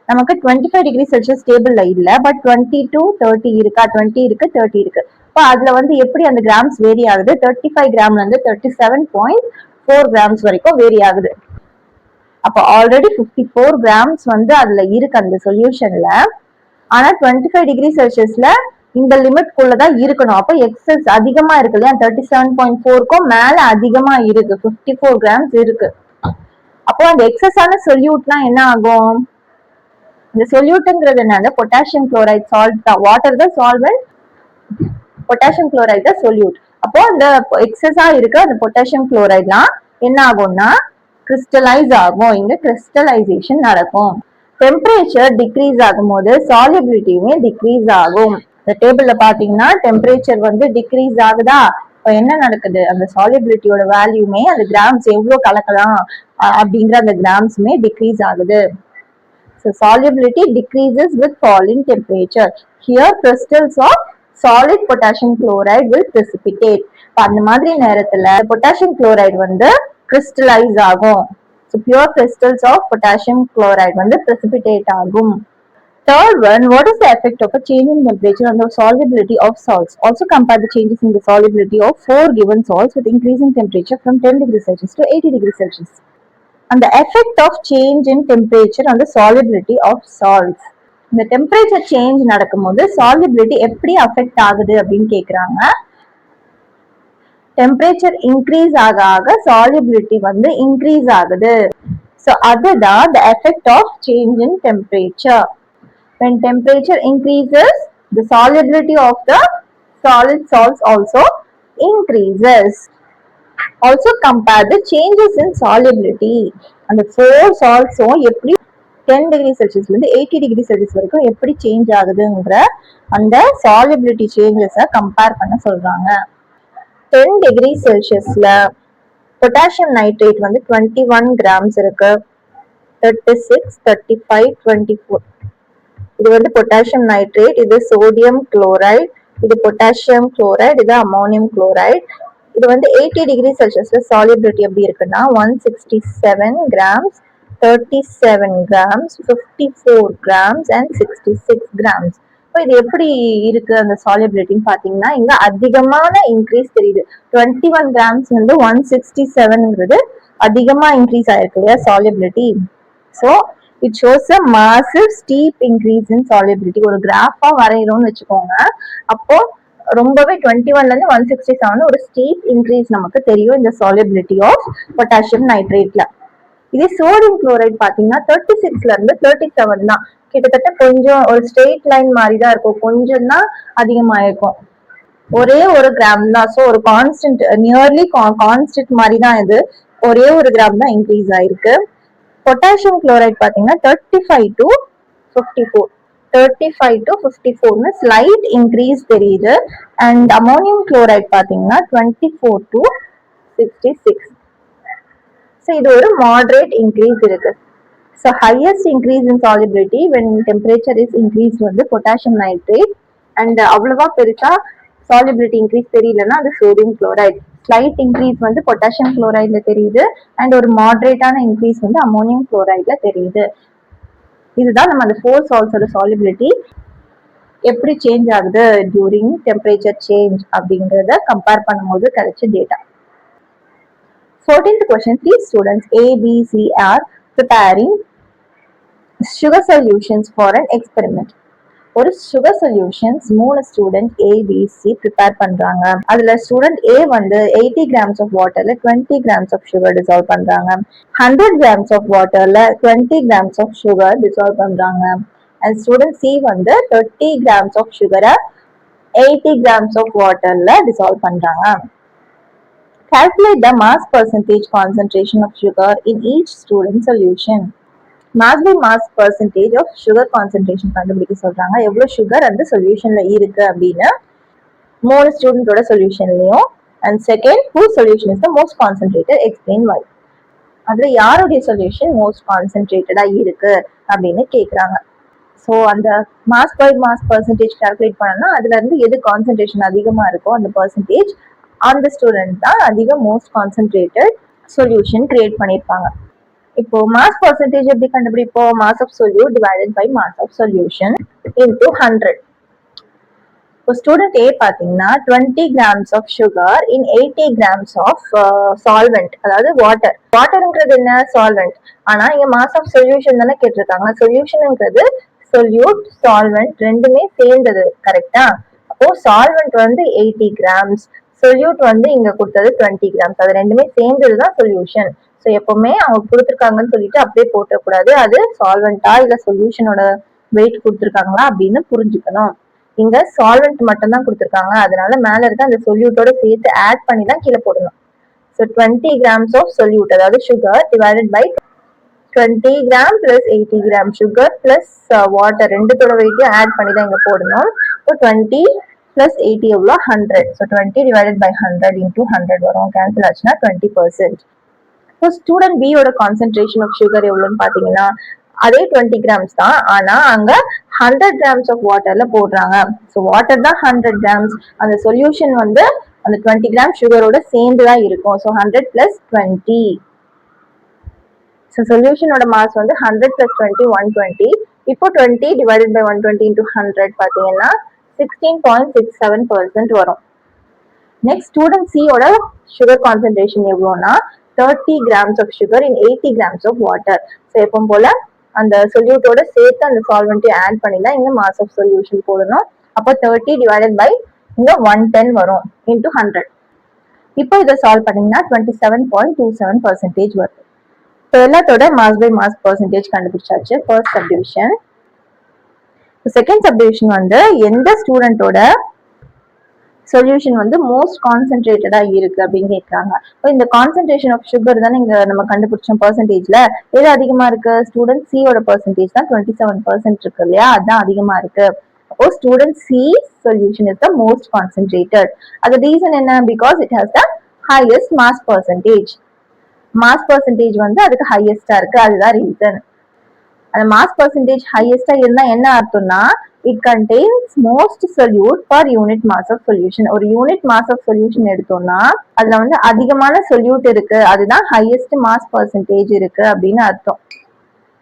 நமக்கு 25 டிகிரி செல்சியஸ் டேபிள்ல இல்ல, பட் 20 to 30 இருக்கா, 20 இருக்கு, 30 இருக்கு. இப்போ அதுல வந்து எப்படி அந்த கிராம்ஸ் வேரி ஆகுது, 35 கிராம்ல இருந்து 37.4 கிராம்ஸ் வரைக்கும் வேரி ஆகுது. அப்போ ஆல்ரெடி 54 கிராம்ஸ் வந்து அதுல இருக்கு அந்த சொல்யூஷன்ல. ஆனா 25 டிகிரி செல்சியஸ்ல இந்த லிமிட் குள்ளதான் இருக்கணும். அப்போ எக்ஸஸ் அதிகமா இருக்கு இல்லையா, 37.4க்கும் மேல அதிகமா இருக்கு, 54 கிராம்ஸ் இருக்கு. அப்போ அந்த எக்ஸஸான சொல்யூட்னா என்ன ஆகும், இந்த சொல்யூட்ங்கிறது என்ன, பொட்டாசியம் குளோரைட் சால்ட் தான், வாட்டர் தான் சால்வெண்ட், பொட்டாசியம் குளோரைட் தான் சொல்யூட். அப்போ அந்த எக்ஸஸா இருக்கு அந்த பொட்டாசியம் குளோரைட்லாம் என்ன ஆகும்னா கிறிஸ்டலைஸ் ஆகும். இங்க கிறிஸ்டலைசேஷன் நடக்கும். டெம்பரேச்சர் டிக்ரீஸ் ஆகும்போது சாலிபிலிட்டியுமே டிக்ரீஸ் ஆகும். இந்த டேபிள்ல பாத்தீங்கன்னா டெம்பரேச்சர் வந்து டிக்ரீஸ் ஆகுதா, இப்போ என்ன நடக்குது, அந்த சாலிபிலிட்டியோட வேல்யூமே அந்த கிராம்ஸ் எவ்வளவு கலக்கலாம் அப்படிங்கிற அந்த கிராம்ஸுமே டிக்ரீஸ் ஆகுது. So solubility decreases with falling temperature. Here crystals of solid potassium chloride will precipitate. அந்த மாதிரி நேரத்துல potassium chloride வந்து crystallize ஆகும். So pure crystals of potassium chloride வந்து precipitate ஆகும். Third one, what is the effect of a change in temperature on the solubility of salts? Also compare the changes in the solubility of 4 given salts with increasing temperature from 10 degrees Celsius to 80 degrees Celsius. And the effect of change in temperature on the solubility of salts. இந்த temperature change நடக்கும்போது solubility எப்படி affect ஆகுது அப்படின்னு கேக்குறாங்க. Temperature increase ஆக ஆக solubility வந்து increase ஆகுது. ஸோ அதுதான் the effect of change in temperature. When temperature increases, the solubility of the solid salts also increases. Also compare the changes in solubility. அந்த 4 சால்ட்ஸும் எப்படி 10 டிகிரி செல்சியஸ்ல இருந்து 80 டிகிரி செல்சியஸ் வரைக்கும் எப்படி சேஞ்ச் ஆகுதுங்கிற அந்த சாலிபிலிட்டி சேஞ்சஸை கம்பேர் பண்ண சொல்றாங்க. 10 டிகிரி செல்சியஸ்ல பொட்டாசியம் நைட்ரேட் வந்து 21 grams இருக்கு. 36, 35, 24. இது வந்து பொட்டாசியம் நைட்ரேட், இது சோடியம் குளோரைட், இது பொட்டாசியம் குளோரைட், இது அமோனியம் குளோரைட். இது வந்து 80 டிகிரி செல்சியஸ்ல சாலிபிலிட்டி எப்படி இருக்குன்னா 167 grams, 37 grams, 54 grams and 66 grams. இப்போ இது எப்படி இருக்கு அந்த சாலிபிலிட்டின்னு பாத்தீங்கன்னா இங்க அதிகமான இன்க்ரீஸ் தெரியுது. 21 கிராம்ஸ் வந்து 167ங்கிறது அதிகமா இன்க்ரீஸ் ஆயிருக்கு இல்லையா solubility. So it shows a massive steep increase in solubility. ஒரு கிராஃபா வரைகிறோம்னு வச்சுக்கோங்க. அப்போ ரொம்பவே 21ல இருந்து 167 ஒரு ஸ்டீப் இன்க்ரீஸ் நமக்கு தெரியும் இந்த சாலிபிலிட்டி ஆஃப் பொட்டாசியம் நைட்ரேட்ல. இதே சோடியம் குளோரைட் பாத்தீங்கன்னா 36ல இருந்து 37 தான். கிட்டத்தட்ட கொஞ்சம் ஒரு ஸ்ட்ரெயிட் லைன் மாதிரி தான் இருக்கும், கொஞ்சம் தான் அதிகமாயிருக்கும். ஒரே ஒரு கிராம் தான். ஸோ ஒரு கான்ஸ்டன்ட் நியர்லி கான்ஸ்டன்ட் மாதிரி தான் இது. ஒரே ஒரு கிராம் தான் இன்க்ரீஸ் ஆயிருக்கு. பொட்டாசியம் குளோரைட் பாத்தீங்கன்னா 35 to 54, 35 to 54னு ஸ்லைட் இன்க்ரீஸ் தெரியுது. அண்ட் அமோனியம் குளோரைட் பாத்தீங்கன்னா 24 to 66. ஸோ இது ஒரு மாடரேட் இன்க்ரீஸ் இருக்கு. So highest increase in solubility when temperature is increased வந்து பொட்டாசியம் நைட்ரேட். அண்ட் அவ்வளவா பெருசா சாலிபிலிட்டி இன்க்ரீஸ் தெரியலன்னா அது சோடியம் குளோரைட். ஸ்லைட் இன்க்ரீஸ் வந்து பொட்டாசியம் குளோரைட்ல தெரியுது. அண்ட் ஒரு மாடரேட்டான இன்க்ரீஸ் வந்து அமோனியம் குளோரைட்ல தெரியுது. இதுதான் நம்ம அந்த 4 சால்ட்ஸோட சாலிபிலிட்டி எப்படி சேஞ்ச் ஆகுது டியூரிங் டெம்பரேச்சர் சேஞ்ச் அப்படிங்கறத கம்பேர் பண்ணும்போது கிடைச்ச data. 14th question. 3 students A, B, C are preparing sugar solutions for an experiment. ஒரு sugar solutions 3 student ABC prepare பண்றாங்க. அதுல ஸ்டூடெண்ட் A வந்து 80 கிராம்ஸ் ஆஃப் வாட்டர்ல 20 கிராம்ஸ் ஆஃப் சுகர் டிசால்வ் பண்றாங்க. 100 grams of வாட்டர்ல 20 கிராம்ஸ் ஆஃப் சுகர் டிசால்வ் பண்றாங்க. And student C வந்து 30 grams of சுகரை 80 கிராம்ஸ் ஆஃப் வாட்டர்ல டிசால்வ் பண்றாங்க. Calculate the mass percentage concentration of sugar in each student solution. Mass by mass percentage of sugar concentration கண்டுபிடிக்க சொல்றாங்க. எவ்வளவு sugar அந்த சொல்யூஷன்ல இருக்கு அப்படின்னு 3 ஸ்டூடெண்டோட சொல்யூஷன்லயும். And second, whose solution is the most concentrated, explain why. அதுல யாருடைய சொல்யூஷன் மோஸ்ட் கான்சென்ட்ரேட்டடா இருக்கு அப்படின்னு கேக்குறாங்க. ஸோ அந்த mass by mass percentage calculate பண்ணனா அதுல இருந்து எது கான்சென்ட்ரேஷன் அதிகமா இருக்கோ அந்த பர்சன்டேஜ் அந்த ஸ்டூடெண்ட் தான் அதிக மோஸ்ட் கான்சென்ட்ரேட்டட் சொல்யூஷன் கிரியேட் பண்ணியிருப்பாங்க. இப்போ மாஸ் பர்சன்டேஜ் எப்படி கண்டுபிடிப்போம்? Mass of solute divided by mass of solution into 100. இப்போ ஸ்டூடெண்ட் A பாத்தீங்கன்னா 20 grams of sugar in 80 grams of solvent, அதாவது வாட்டர். வாட்டர்ங்கிறது என்ன? சால்வெண்ட். ஆனா இங்க மாஸ் ஆஃப் சொல்யூஷன் தானே கேட்டிருக்காங்க. சொல்யூஷன்ங்கிறது சொல்யூட் சால்வெண்ட் ரெண்டுமே சேர்ந்தது, கரெக்டா? அப்போ சால்வெண்ட் வந்து 80 கிராம்ஸ், சொல்யூட் வந்து இங்க கொடுத்தது 20 கிராம்ஸ், அது ரெண்டுமே சேர்ந்ததுதான் சொல்யூஷன். ஸோ எப்பவுமே அவங்க கொடுத்துருக்காங்கன்னு சொல்லிட்டு அப்படியே போட்டக்கூடாது. அது சால்வெண்டா இல்ல சொல்யூஷனோட வெயிட் கொடுத்துருக்காங்களா அப்படின்னு புரிஞ்சுக்கணும். இங்க சால்வெண்ட் மட்டும் தான் கொடுத்துருக்காங்க, அதனால மேல இருக்க அந்த சொல்யூட்டோட சேர்த்து ஆட் பண்ணி தான் கீழே போடணும். ஸோ 20 கிராம்ஸ் ஆஃப் சொல்யூட், அதாவது sugar divided by 20 gram plus 80 gram sugar plus water ரெண்டுத்தோட வெயிட்டையும் ஆட் பண்ணி தான் இங்க போடணும். ஸோ 20 பிளஸ் 80 எவ்வளோ? 100. ஸோ 20 டிவைடட் பை 100 இன்டூ 100 வரும். கேன்சல் ஆச்சுன்னா 20%. ஸோ ஸ்டூடெண்ட் B யோட கான்சென்ட்ரேஷன் ஆஃப் சுகர் எவ்வளோன்னு பாத்தீங்கன்னா அதே 20 கிராம்ஸ் தான், ஆனா அங்க 100 கிராம்ஸ் ஆஃப் வாட்டர்ல போடுறாங்க. ஸோ வாட்டர் தான் 100 கிராம்ஸ், அந்த சொல்யூஷன் வந்து அந்த 20 கிராம் சுகரோட சேர்ந்து தான் இருக்கும். So 100 plus 20. ஸோ சொல்யூஷனோட மாஸ் வந்து 100 பிளஸ் 20 120. இப்போ 20 டிவைடட் பை 120 இன்டூ 100 பாத்தீங்கன்னா 16.67% வரும். நெக்ஸ்ட் ஸ்டூடெண்ட் C யோட சுகர் கான்சென்ட்ரேஷன் எவ்வளோனா 30 grams of sugar in 80 grams of water. So எப்பவும் போல அந்த சொல்யூட்டோட சேர்த்து அந்த சால்வெண்ட்டையும் ஆட் பண்ணி தான் இங்க மாஸ் ஆஃப் சொல்யூஷன் போடணும். அப்போ 30 டிவைடட் பை இங்க 110 வரும் இன்டூ 100. இப்போ இதை சால்வ் பண்ணீங்கன்னா 27.27% வருது. ஸோ எல்லாத்தோட மாஸ் பை மாஸ் பர்சன்டேஜ் கண்டுபிடிச்சாச்சு. First subdivision. செகண்ட் சப்டிவிஷன் வந்து எந்த ஸ்டூடெண்டோட சொல்யூஷன் வந்து மோஸ்ட் கான்சென்ட்ரேட்டடா இருக்கு அப்படின்னு கேட்கறாங்க. இந்த கான்சென்ட்ரேஷன் ஆஃப் சுகர் தானே இங்க நம்ம கண்டுபிடிச்சோம் பெர்சன்டேஜ்ல. எது அதிகமா இருக்கு? ஸ்டூடெண்ட் சியோட பெர்சன்டேஜ் தான் 27% இருக்கு இல்லையா, அதுதான் அதிகமா இருக்கு. அப்போ student C solution is the most concentrated. அது ரீசன் என்ன? Because it has the highest mass percentage. Mass percentage வந்து அதுக்கு ஹையஸ்டா இருக்கு, அதுதான் ரீசன். அந்த மாஸ் பெர்சன்டேஜ் ஹையஸ்டா இருந்தா என்ன அர்த்தம்னா it contains most solute per unit mass of solution. ஒரு யூனிட் மாஸ் ஆஃப் சொல்யூஷன் எடுத்தோம்னா அதுல வந்து அதிகமான சொல்யூட் இருக்கு, அதுதான் ஹையஸ்ட் மாஸ் பெர்சன்டேஜ் இருக்கு அப்படின்னு அர்த்தம்.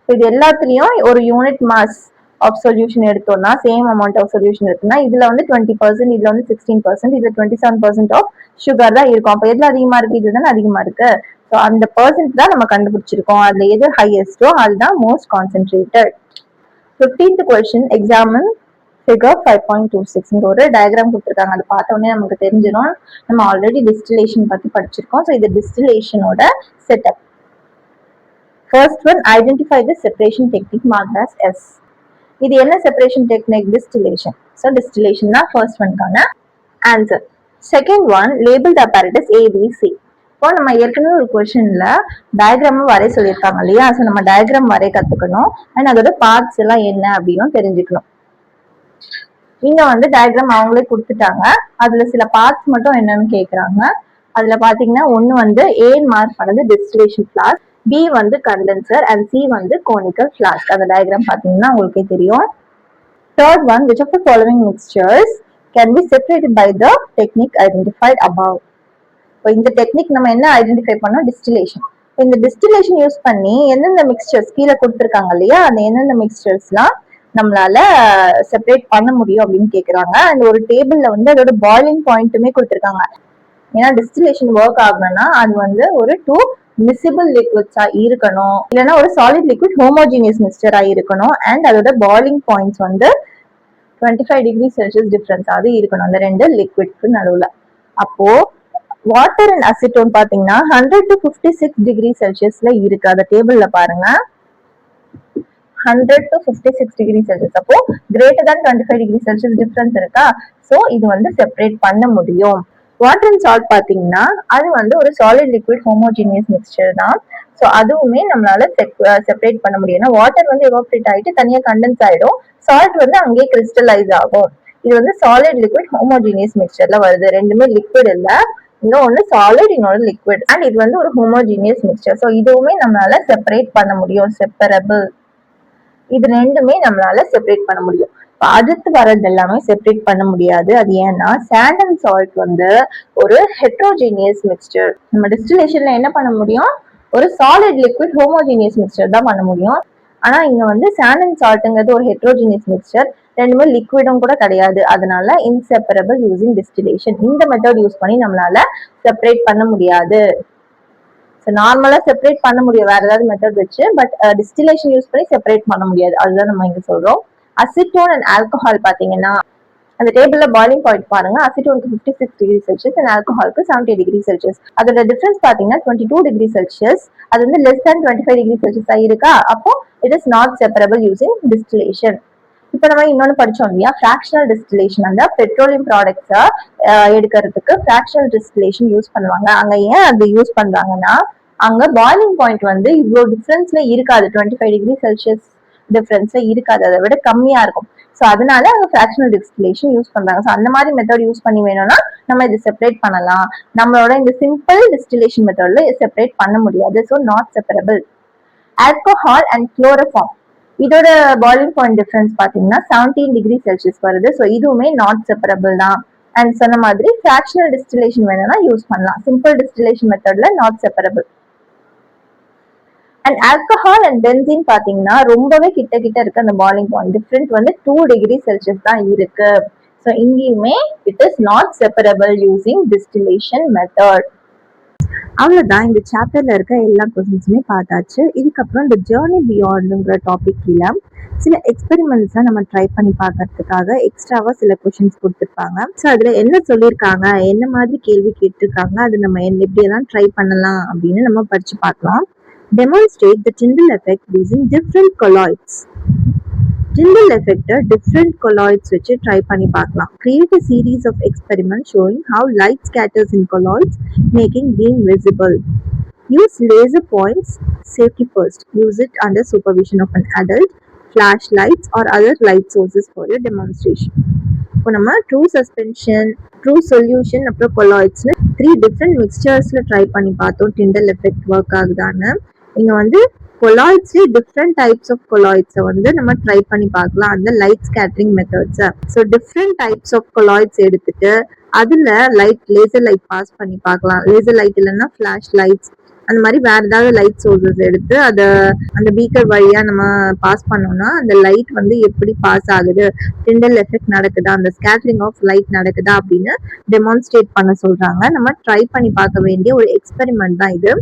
இது எல்லாத்துலயும் ஒரு யூனிட் மாஸ் ஆஃப் சொல்யூஷன் எடுத்தோம்னா சேம் அமௌண்ட் ஆஃப் சொல்யூஷன் இருக்குன்னா இதுல வந்து 20%, இதுல வந்து 16%, இதுல 27% ஆஃப் சுகர் தான் இருக்கும். அப்ப எதுல அதிகமா இருக்கு? இதுதானே அதிகமா இருக்கு. ஸோ அந்த பர்சன்ட் தான் நம்ம கண்டுபிடிச்சிருக்கோம். அதுல எது ஹையஸ்டோ அதுதான் most concentrated. 15th question, examine figure 5.26. இங்க ஒரு டயக்ராம் கொடுத்துருக்காங்க, அதை பார்த்த உடனே நமக்கு தெரிஞ்சிடும். நம்ம ஆல்ரெடி டிஸ்டிலேஷன் பத்தி படிச்சிருக்கோம். ஸோ இது டிஸ்டிலேஷனோட setup. First one, identify the separation technique marked as S. இது என்ன separation technique? Distillation. So distillation தான் ஃபர்ஸ்ட் ஒன்கான answer. Second one, label the apparatus ABC. இப்போ நம்ம ஏற்கனவே ஒரு கொஸ்டின்ல டயக்ராமும் வரைய சொல்லியிருக்காங்க இல்லையா, ஸோ நம்ம டயக்ராம் வரைய கத்துக்கணும் அண்ட் அதோட பார்ட்ஸ் எல்லாம் என்ன அப்படின்னு தெரிஞ்சுக்கணும். இங்க வந்து டயக்ராம் அவங்களே கொடுத்துட்டாங்க, அதுல சில பார்ட்ஸ் மட்டும் என்னன்னு கேக்குறாங்க. அதுல பாத்தீங்கன்னா ஒன்னு வந்து ஏ மார்க் பண்ணது டிஸ்டிலேஷன் ஃபிளாஸ்க், பி வந்து கண்டென்சர் அண்ட் சி வந்து கோனிக்கல் ஃபிளாஸ்க். அந்த டயக்ராம் பாத்தீங்கன்னா உங்களுக்கே தெரியும். Third one, which of the following mixtures can be separated by the technique identified above. இப்போ இந்த டெக்னிக் நம்ம என்ன ஐடென்டிஃபை பண்ணோம்? டிஸ்டிலேஷன். இந்த டிஸ்டிலேஷன் யூஸ் பண்ணி எந்தெந்த மிக்சர்ஸ் கீழே கொடுத்துருக்காங்க இல்லையா, அந்த எந்தெந்த மிக்சர்ஸ்லாம் நம்மளால செப்பரேட் பண்ண முடியும் அப்படின்னு கேக்குறாங்க. அந்த ஒரு டேபிள்ல வந்து அதோட பாய்லிங் பாயிண்ட்டுமே கொடுத்துருக்காங்க. ஏன்னா டிஸ்டிலேஷன் ஒர்க் ஆகணும்னா அது வந்து ஒரு 2 மிசிபிள் லிக்விட்ஸா இருக்கணும், இல்லைன்னா ஒரு சாலிட் லிக்விட் ஹோமோஜீனியஸ் மிக்சரா இருக்கணும் அண்ட் அதோட பாய்லிங் பாயிண்ட்ஸ் வந்து 25 டிகிரி செல்சியஸ் டிஃபரன்ஸ் அது இருக்கணும் அந்த ரெண்டு லிக்விட்க்கு நடுவுல. அப்போ வாட்டர் அண்ட் அசிட்டோன் பாத்தீங்கன்னா 100 to 56 டிகிரி செல்சியஸ்ல இருக்கு. அந்த டேபிள்ல பாருங்க, 100 to 56 டிகிரி செல்சியஸ். அப்போ greater than 25 degree Celsius difference இருக்கா. சோ இது வந்து செப்பரேட் பண்ண முடியும். வாட்டர் அண்ட் சால்ட் பாத்தீங்கன்னா அது வந்து ஒரு சாலிட் லிக்விட் ஹோமோஜீனியஸ் மிக்சர் தான். ஸோ அதுவுமே நம்மளால செப்பரேட் பண்ண முடியும். வாட்டர் வந்து எவாப்ரேட் ஆயிட்டு தனியா கண்டென்ஸ் ஆயிடும், சால்ட் வந்து அங்கேயே கிறிஸ்டலைஸ் ஆகும். இது வந்து சாலிட் லிக்விட் ஹோமோஜீனியஸ் மிக்சர்ல வருது. ரெண்டுமே லிக்விட் இல்ல, இன்னொன்னு சாலிட் இன்னொரு லிக்விட் அண்ட் இது வந்து ஒரு ஹோமோஜீனியஸ் மிக்சர். ஸோ இதுவுமே நம்மளால செப்பரேட் பண்ண முடியும், செப்பரபிள். இது ரெண்டுமே நம்மளால செப்பரேட் பண்ண முடியும். அடுத்து வர்றது எல்லாமே செப்பரேட் பண்ண முடியாது. அது ஏன்னா சாண்ட் அண்ட் சால்ட் வந்து ஒரு ஹெட்ரோஜீனியஸ் மிக்சர். நம்ம டிஸ்டிலேஷன்ல என்ன பண்ண முடியும்? ஒரு சாலிட் லிக்விட் ஹோமோஜீனியஸ் மிக்சர் தான் பண்ண முடியும். ஆனா இங்க வந்து சாண்ட் அண்ட் சால்ட்ங்கிறது ஒரு ஹெட்ரோஜீனியஸ் மிக்சர், ரெண்டுமே லிக்விடும் கூட கிடையாது. அதனால இன்செப்பரபிள் யூசிங் டிஸ்டிலேஷன். இந்த மெத்தட் யூஸ் பண்ணி நம்மளால செப்பரேட் பண்ண முடியாது. நார்மலா செப்பரேட் பண்ண முடியும் வேற ஏதாவது மெத்தட் வச்சு, பட் டிஸ்டிலேஷன் யூஸ் பண்ணி செப்பரேட் பண்ண முடியாது. அதுதான் நம்ம இங்க சொல்றோம். அசிட்டோன் அண்ட் ஆல்கஹால் பாத்தீங்கன்னா அந்த டேபிள்ல பாய்லிங் பாயிண்ட் பாருங்க. அசிட்டோனுக்கு 56 டிகிரி செல்சியஸ் அண்ட் ஆல்கஹாலுக்கு 70 டிகிரி செல்சியஸ். அதோட டிஃபரன்ஸ் பாத்தீங்கன்னா 22 டிகிரி செல்சியஸ். அது வந்து லெஸ் தேன் 25 டிகிரி செல்சியஸா இருக்கா. அப்போ it is not separable using distillation. இப்ப நம்ம இன்னொன்னு படிச்சோம் இல்லையா, ஃபிராக்ஷனல் டிஸ்டிலேஷன். அந்த பெட்ரோலியம் ப்ராடக்ட்ஸை எடுக்கிறதுக்கு ஃபிராக்ஷனல் டிஸ்டிலேஷன் யூஸ் பண்ணுவாங்க. அங்க ஏன் அது யூஸ் பண்றாங்கன்னா அங்க பாய்லிங் பாயிண்ட் வந்து இவ்வளவு டிஃபரன்ஸ்ல இருக்காது, 25 டிகிரி செல்சியஸ் டிஃபரன்ஸ்ல இருக்காது, அதை விட கம்மியா இருக்கும். ஸோ அதனால அங்க ஃபிராக்ஷனல் டிஸ்டிலேஷன் யூஸ் பண்றாங்க. ஸோ அந்த மாதிரி மெத்தட் யூஸ் பண்ணி வேணும்னா நம்ம இது செப்பரேட் பண்ணலாம். நம்மளோட இந்த சிம்பிள் டிஸ்டிலேஷன் மெத்தட்ல செப்பரேட் பண்ண முடியாது. So not separable. Alcohol and chloroform, இதோட பாய்லிங் பாயிண்ட் டிஃபரன்ஸ் பாத்தீங்கன்னா 17 டிகிரி செல்சியஸ் வருது. ஸோ இதுவுமே நாட் செப்பரபிள் தான். அண்ட் சொன்ன மாதிரி ஃபிராக்ஷனல் டிஸ்டிலேஷன் வேணும்னா யூஸ் பண்ணலாம். சிம்பிள் டிஸ்டிலேஷன் மெத்தட்ல not separable. And alcohol and benzene பாத்தீங்கன்னா ரொம்பவே கிட்ட கிட்ட இருக்கு. அந்த பாய்லிங் பாயிண்ட் டிஃபரன்ஸ் வந்து 2 டிகிரி செல்சியஸ் தான் இருக்கு. ஸோ இங்கேயுமே it is not separable using distillation method. அவ்வளவுதான், இந்த சாப்டர்ல இருக்க எல்லா கொஸ்டின்ஸுமே பார்த்தாச்சு. இதுக்கப்புறம் இந்த ஜேர்னி பியாண்ட்ங்கிற டாபிக் கீழே சில எக்ஸ்பெரிமெண்ட்ஸ்லாம் நம்ம ட்ரை பண்ணி பார்க்கறதுக்காக எக்ஸ்ட்ராவா சில கொஸ்டின்ஸ் கொடுத்துருப்பாங்க. ஸோ அதுல என்ன சொல்லியிருக்காங்க, என்ன மாதிரி கேள்வி கேட்டிருக்காங்க, அது நம்ம எப்படியெல்லாம் ட்ரை பண்ணலாம் அப்படின்னு நம்ம படிச்சு பார்க்கலாம். Demonstrate the Tyndall effect using different colloids. Tyndall effect different colloids வச்சு ட்ரை பண்ணி பார்க்கலாம். Create a series of experiments showing how light scatters in colloids, making beam visible. Use laser points. Safety first. Use it under supervision of an adult. Flashlights or other light sources for your demonstration. இப்போ நம்ம true suspension, true solution, அப்புறம் கொலாய்ட்ஸ்னு 3 different மிக்சர்ஸில் try பண்ணி பார்த்தோம் Tyndall effect work ஆகுதான்னு. இங்கே வந்து கொலாய்ட்ஸ்லேயே different types of கொலாய்ட்ஸை வந்து நம்ம ட்ரை பண்ணி பார்க்கலாம் அந்த லைட் ஸ்கேட்டரிங் மெத்தட்ஸை. So different types of colloids எடுத்துட்டு அதில் லேசர் லைட் பாஸ் பண்ணி பார்க்கலாம். லேசர் லைட் இல்லைன்னா ஃப்ளாஷ் லைட்ஸ் அந்த மாதிரி வேற ஏதாவது லைட் சோர்சஸ் எடுத்து அதை அந்த பீக்கர் வழியா நம்ம பாஸ் பண்ணோம்னா அந்த லைட் வந்து எப்படி பாஸ் ஆகுது, டிண்டல் எஃபெக்ட் நடக்குதா, அந்த ஸ்கேட்டரிங் ஆஃப் லைட் நடக்குதா அப்படின்னு டெமான்ஸ்ட்ரேட் பண்ண சொல்றாங்க. நம்ம ட்ரை பண்ணி பார்க்க வேண்டிய ஒரு எக்ஸ்பெரிமெண்ட் தான் இது.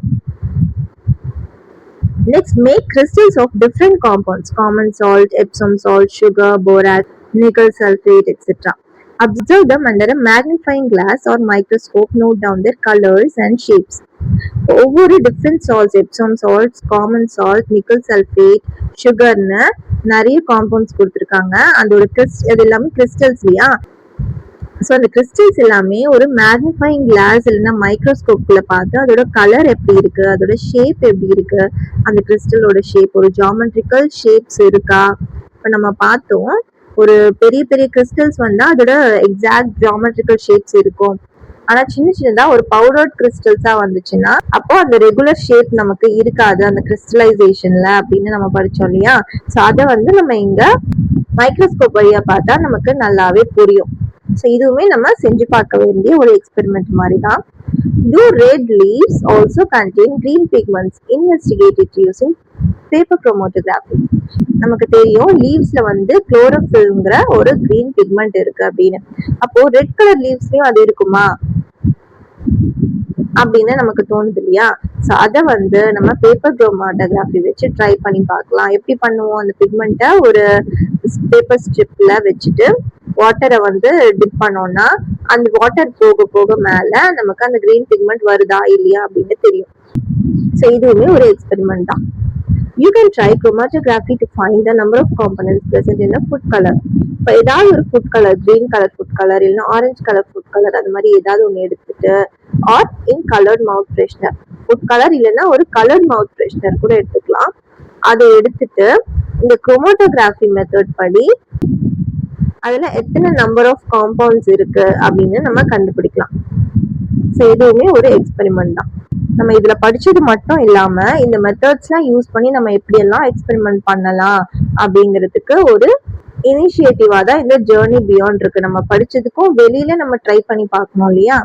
Next, make crystals of different compounds, common salt, Epsom salt, sugar, borax, nickel sulfate, etc. Observe them under a magnifying glass or microscope. Note down their colors and shapes. ஒவ்வொரு different salts, Epsom salts, common salt, nickel sulphate, சுகர்னு நிறைய compounds கொடுத்துருக்காங்க. அதோட அது எல்லாமே crystals இல்லையா? So அந்த crystals எல்லாமே ஒரு மேக்னிஃபைங் கிளாஸ் இல்லைன்னா மைக்ரோஸ்கோப்ல பார்த்து அதோட கலர் எப்படி இருக்கு, அதோட ஷேப் எப்படி இருக்கு, அந்த கிறிஸ்டலோட ஷேப் ஒரு ஜாமெட்ரிக்கல் ஷேப்ஸ் இருக்கா. இப்போ நம்ம பார்த்தோம் ஒரு பெரிய பெரிய கிறிஸ்டல்ஸ் வந்தா அதோட எக்ஸாக்ட் ஜாமெட்ரிக்கல் ஷேப்ஸ் இருக்கும். ஆனா சின்ன சின்னதா ஒரு பவுடர்ட் கிறிஸ்டல்ஸா வந்துச்சுன்னா அப்போ அந்த ரெகுலர் ஷேப் நமக்கு இருக்காது அந்த கிறிஸ்டலைசேஷன்ல அப்படின்னு நம்ம படிச்சோம் இல்லையா? ஸோ அதை வந்து நம்ம இங்க மைக்ரோஸ்கோப் வழியா பார்த்தா நமக்கு நல்லாவே புரியும். ஸோ இதுவுமே நம்ம செஞ்சு பார்க்க வேண்டிய ஒரு எக்ஸ்பெரிமெண்ட் மாதிரி தான். Do red leaves also contain green pigments? Investigate it using paper chromatography. நமக்கு தெரியும் லீவ்ஸ்ல வந்து குளோரோஃபில்ங்கிற ஒரு கிரீன் பிக்மெண்ட் இருக்கு அப்படின்னு. அப்போ ரெட் கலர் லீவ்ஸ்லயும் அது இருக்குமா அப்படின்னு நமக்கு தோணுது இல்லையா? ஸோ அதை வந்து நம்ம பேப்பர் குரோமாட்டோகிராஃபி வச்சு ட்ரை பண்ணி பார்க்கலாம். எப்படி பண்ணுவோம், அந்த பிக்மெண்ட்டை ஒரு பேப்பர் ஸ்ட்ரிப்ல வச்சுட்டு வாட்டரை வந்து டிப் பண்ணோம்னா அந்த வாட்டர் போக போக மேல நமக்கு அந்த கிரீன் பிக்மெண்ட் வருதா இல்லையா அப்படின்னு தெரியும். ஸோ இதுவுமே ஒரு எக்ஸ்பெரிமெண்ட் தான். You can try chromatography to find the number of components present in a food color. இப்போ ஏதாவது ஒரு food colour, green colour food colour இல்லைன்னா ஆரஞ்சு கலர் ஃபுட் கலர் அது மாதிரி ஏதாவது ஒன்று எடுத்துட்டு ஆர் இன் கலர்ட் மவுத் ஃப்ரெஷ்னர், ஃபுட் கலர் இல்லைன்னா ஒரு கலர்ட் மவுத் ஃப்ரெஷ்னர் கூட எடுத்துக்கலாம். அதை எடுத்துட்டு இந்த குரோமோட்டோகிராஃபி மெத்தட் படி அதுல எத்தனை நம்பர் ஆஃப் காம்பவுண்ட்ஸ் இருக்கு அப்படின்னு நம்ம கண்டுபிடிக்கலாம். ஸோ இதுவுமே ஒரு எக்ஸ்பெரிமெண்ட் தான். நம்ம இதுல படிச்சது மட்டும் இல்லாம இந்த மெத்தட்ஸ் எல்லாம் யூஸ் பண்ணி நம்ம எப்படி எல்லாம் எக்ஸ்பெரிமெண்ட் பண்ணலாம் அப்படிங்கிறதுக்கு ஒரு இனிஷியேட்டிவா தான் இந்த ஜேர்னி பியாண்ட் இருக்கு. நம்ம படிச்சதுக்கும் வெளியில நம்ம ட்ரை பண்ணி பார்க்கணும் இல்லையா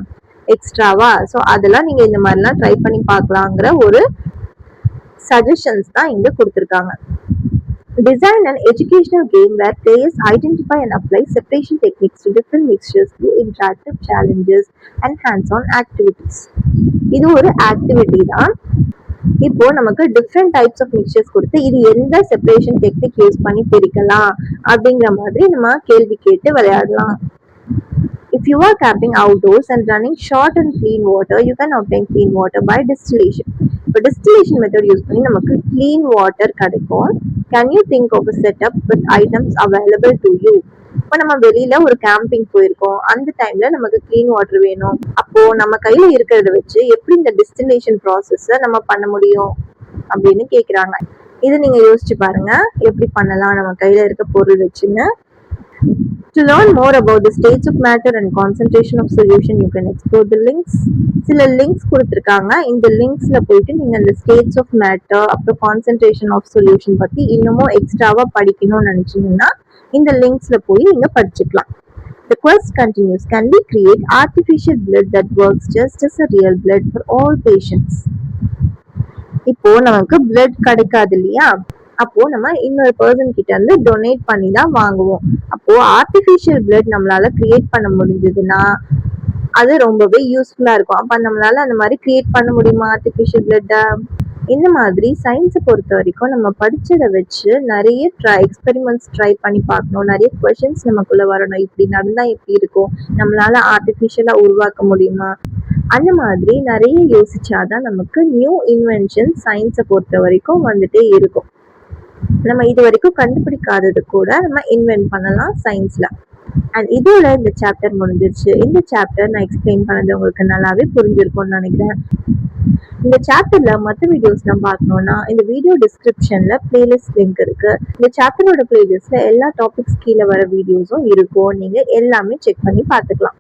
எக்ஸ்ட்ராவா. ஸோ அதெல்லாம் நீங்க இந்த மாதிரிலாம் ட்ரை பண்ணி பார்க்கலாங்கிற ஒரு சஜஷன்ஸ் தான் இங்க கொடுத்துருக்காங்க. Design an educational game where players identify and apply separation techniques to different mixtures through interactive challenges and hands-on activities. இது ஒரு ஆக்டிவிட்டி தான். இப்போ நமக்கு டிஃப்ரெண்ட் டைப்ஸ் ஆஃப் மிக்சர்ஸ் கொடுத்து இது எந்த செப்பரேஷன் டெக்னிக் யூஸ் பண்ணி பிரிக்கலாம் அப்படிங்கிற மாதிரி நம்ம கேள்வி கேட்டு விளையாடலாம். If you are camping outdoors and running short and clean water, you can obtain clean water by distillation. இப்போ distillation method யூஸ் பண்ணி நமக்கு clean water கிடைக்கும். Can you think of a setup with items available to you? இப்போ நம்ம வெளியில ஒரு camping போயிருக்கோம், அந்த டைம்ல நமக்கு கிளீன் வாட்டர் வேணும். அப்போ நம்ம கையில இருக்கிறத வச்சு எப்படி இந்த டிஸ்டிலேஷன் ப்ராசஸ் நம்ம பண்ண முடியும் அப்படின்னு கேக்குறாங்க. இது நீங்க யோசிச்சு பாருங்க எப்படி பண்ணலாம் நம்ம கையில இருக்க பொருள் வச்சுன்னு. To learn more about the states of matter and concentration of solution, you can explore the links. சில லிங்க்ஸ் கொடுத்துருக்காங்க. இந்த லிங்க்ஸ்ல போயிட்டு நீங்க இந்த ஸ்டேட்ஸ் ஆஃப் மேட்டர் அப்புறம் கான்சென்ட்ரேஷன் ஆஃப் சொல்யூஷன் பத்தி இன்னமும் எக்ஸ்ட்ராவா படிக்கணும்னு நினைச்சீங்கன்னா இந்த லிங்க்ஸ்ல போய் நீங்க படிச்சுக்கலாம். The quest continues. Can we create artificial blood that works just as a real blood for all patients? இப்போ நமக்கு பிளட் கிடைக்காது இல்லையா, அப்போ நம்ம இன்னொரு பர்சன் கிட்ட இருந்து டொனேட் பண்ணி தான் வாங்குவோம். அப்போ ஆர்டிபிஷியல் பிளட் நம்மளால கிரியேட் பண்ண முடிஞ்சதுன்னா அது ரொம்பவே யூஸ்ஃபுல்லா இருக்கும். அப்ப நம்மளால அந்த மாதிரி கிரியேட் பண்ண முடியுமா ஆர்டிபிஷியல் பிளட்டை? இந்த மாதிரி சயின்ஸை பொறுத்த வரைக்கும் நம்ம படிச்சதை வச்சு நிறைய எக்ஸ்பெரிமெண்ட்ஸ் ட்ரை பண்ணி பார்க்கணும். நிறைய கொஸ்டின்ஸ் நமக்குள்ள வரணும். இப்படி நடந்தா எப்படி இருக்கும், நம்மளால ஆர்டிபிஷியலா உருவாக்க முடியுமா, அந்த மாதிரி நிறைய யோசிச்சாதான் நமக்கு நியூ இன்வென்ஷன் சயின்ஸை பொறுத்த வரைக்கும் வந்துட்டே இருக்கும். நம்ம இது வரைக்கும் கண்டுபிடிக்காதது கூட நம்ம இன்வென்ட் பண்ணலாம் சயின்ஸ்ல. அண்ட் இதோட இந்த சாப்டர் முடிஞ்சிருச்சு. இந்த சாப்டர் நான் எக்ஸ்பிளைன் பண்ணது உங்களுக்கு நல்லாவே புரிஞ்சிருக்கும்னு நினைக்கிறேன். இந்த சாப்டர்ல மற்ற வீடியோஸ்லாம் பார்க்கணும்னா இந்த வீடியோ டிஸ்கிரிப்ஷன்ல பிளேலிஸ்ட் லிங்க் இருக்கு. இந்த சாப்டரோட பிளேலிஸ்ட்ல எல்லா டாபிக்ஸ் கீழே வர வீடியோஸும் இருக்கும். நீங்க எல்லாமே செக் பண்ணி பார்த்துக்கலாம்.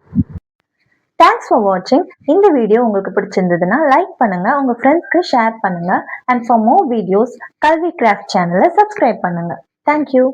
தேங்க்ஸ் ஃபார் வாட்சிங். இந்த வீடியோ உங்களுக்கு பிடிச்சிருந்ததுன்னா லைக் பண்ணுங்க, உங்க ஃப்ரெண்ட்ஸ்க்கு ஷேர் பண்ணுங்க. அண்ட் ஃபார் மோர் வீடியோஸ் கல்வி கிராஃப்ட் சேனலை சப்ஸ்கிரைப் பண்ணுங்க. தேங்க்யூ.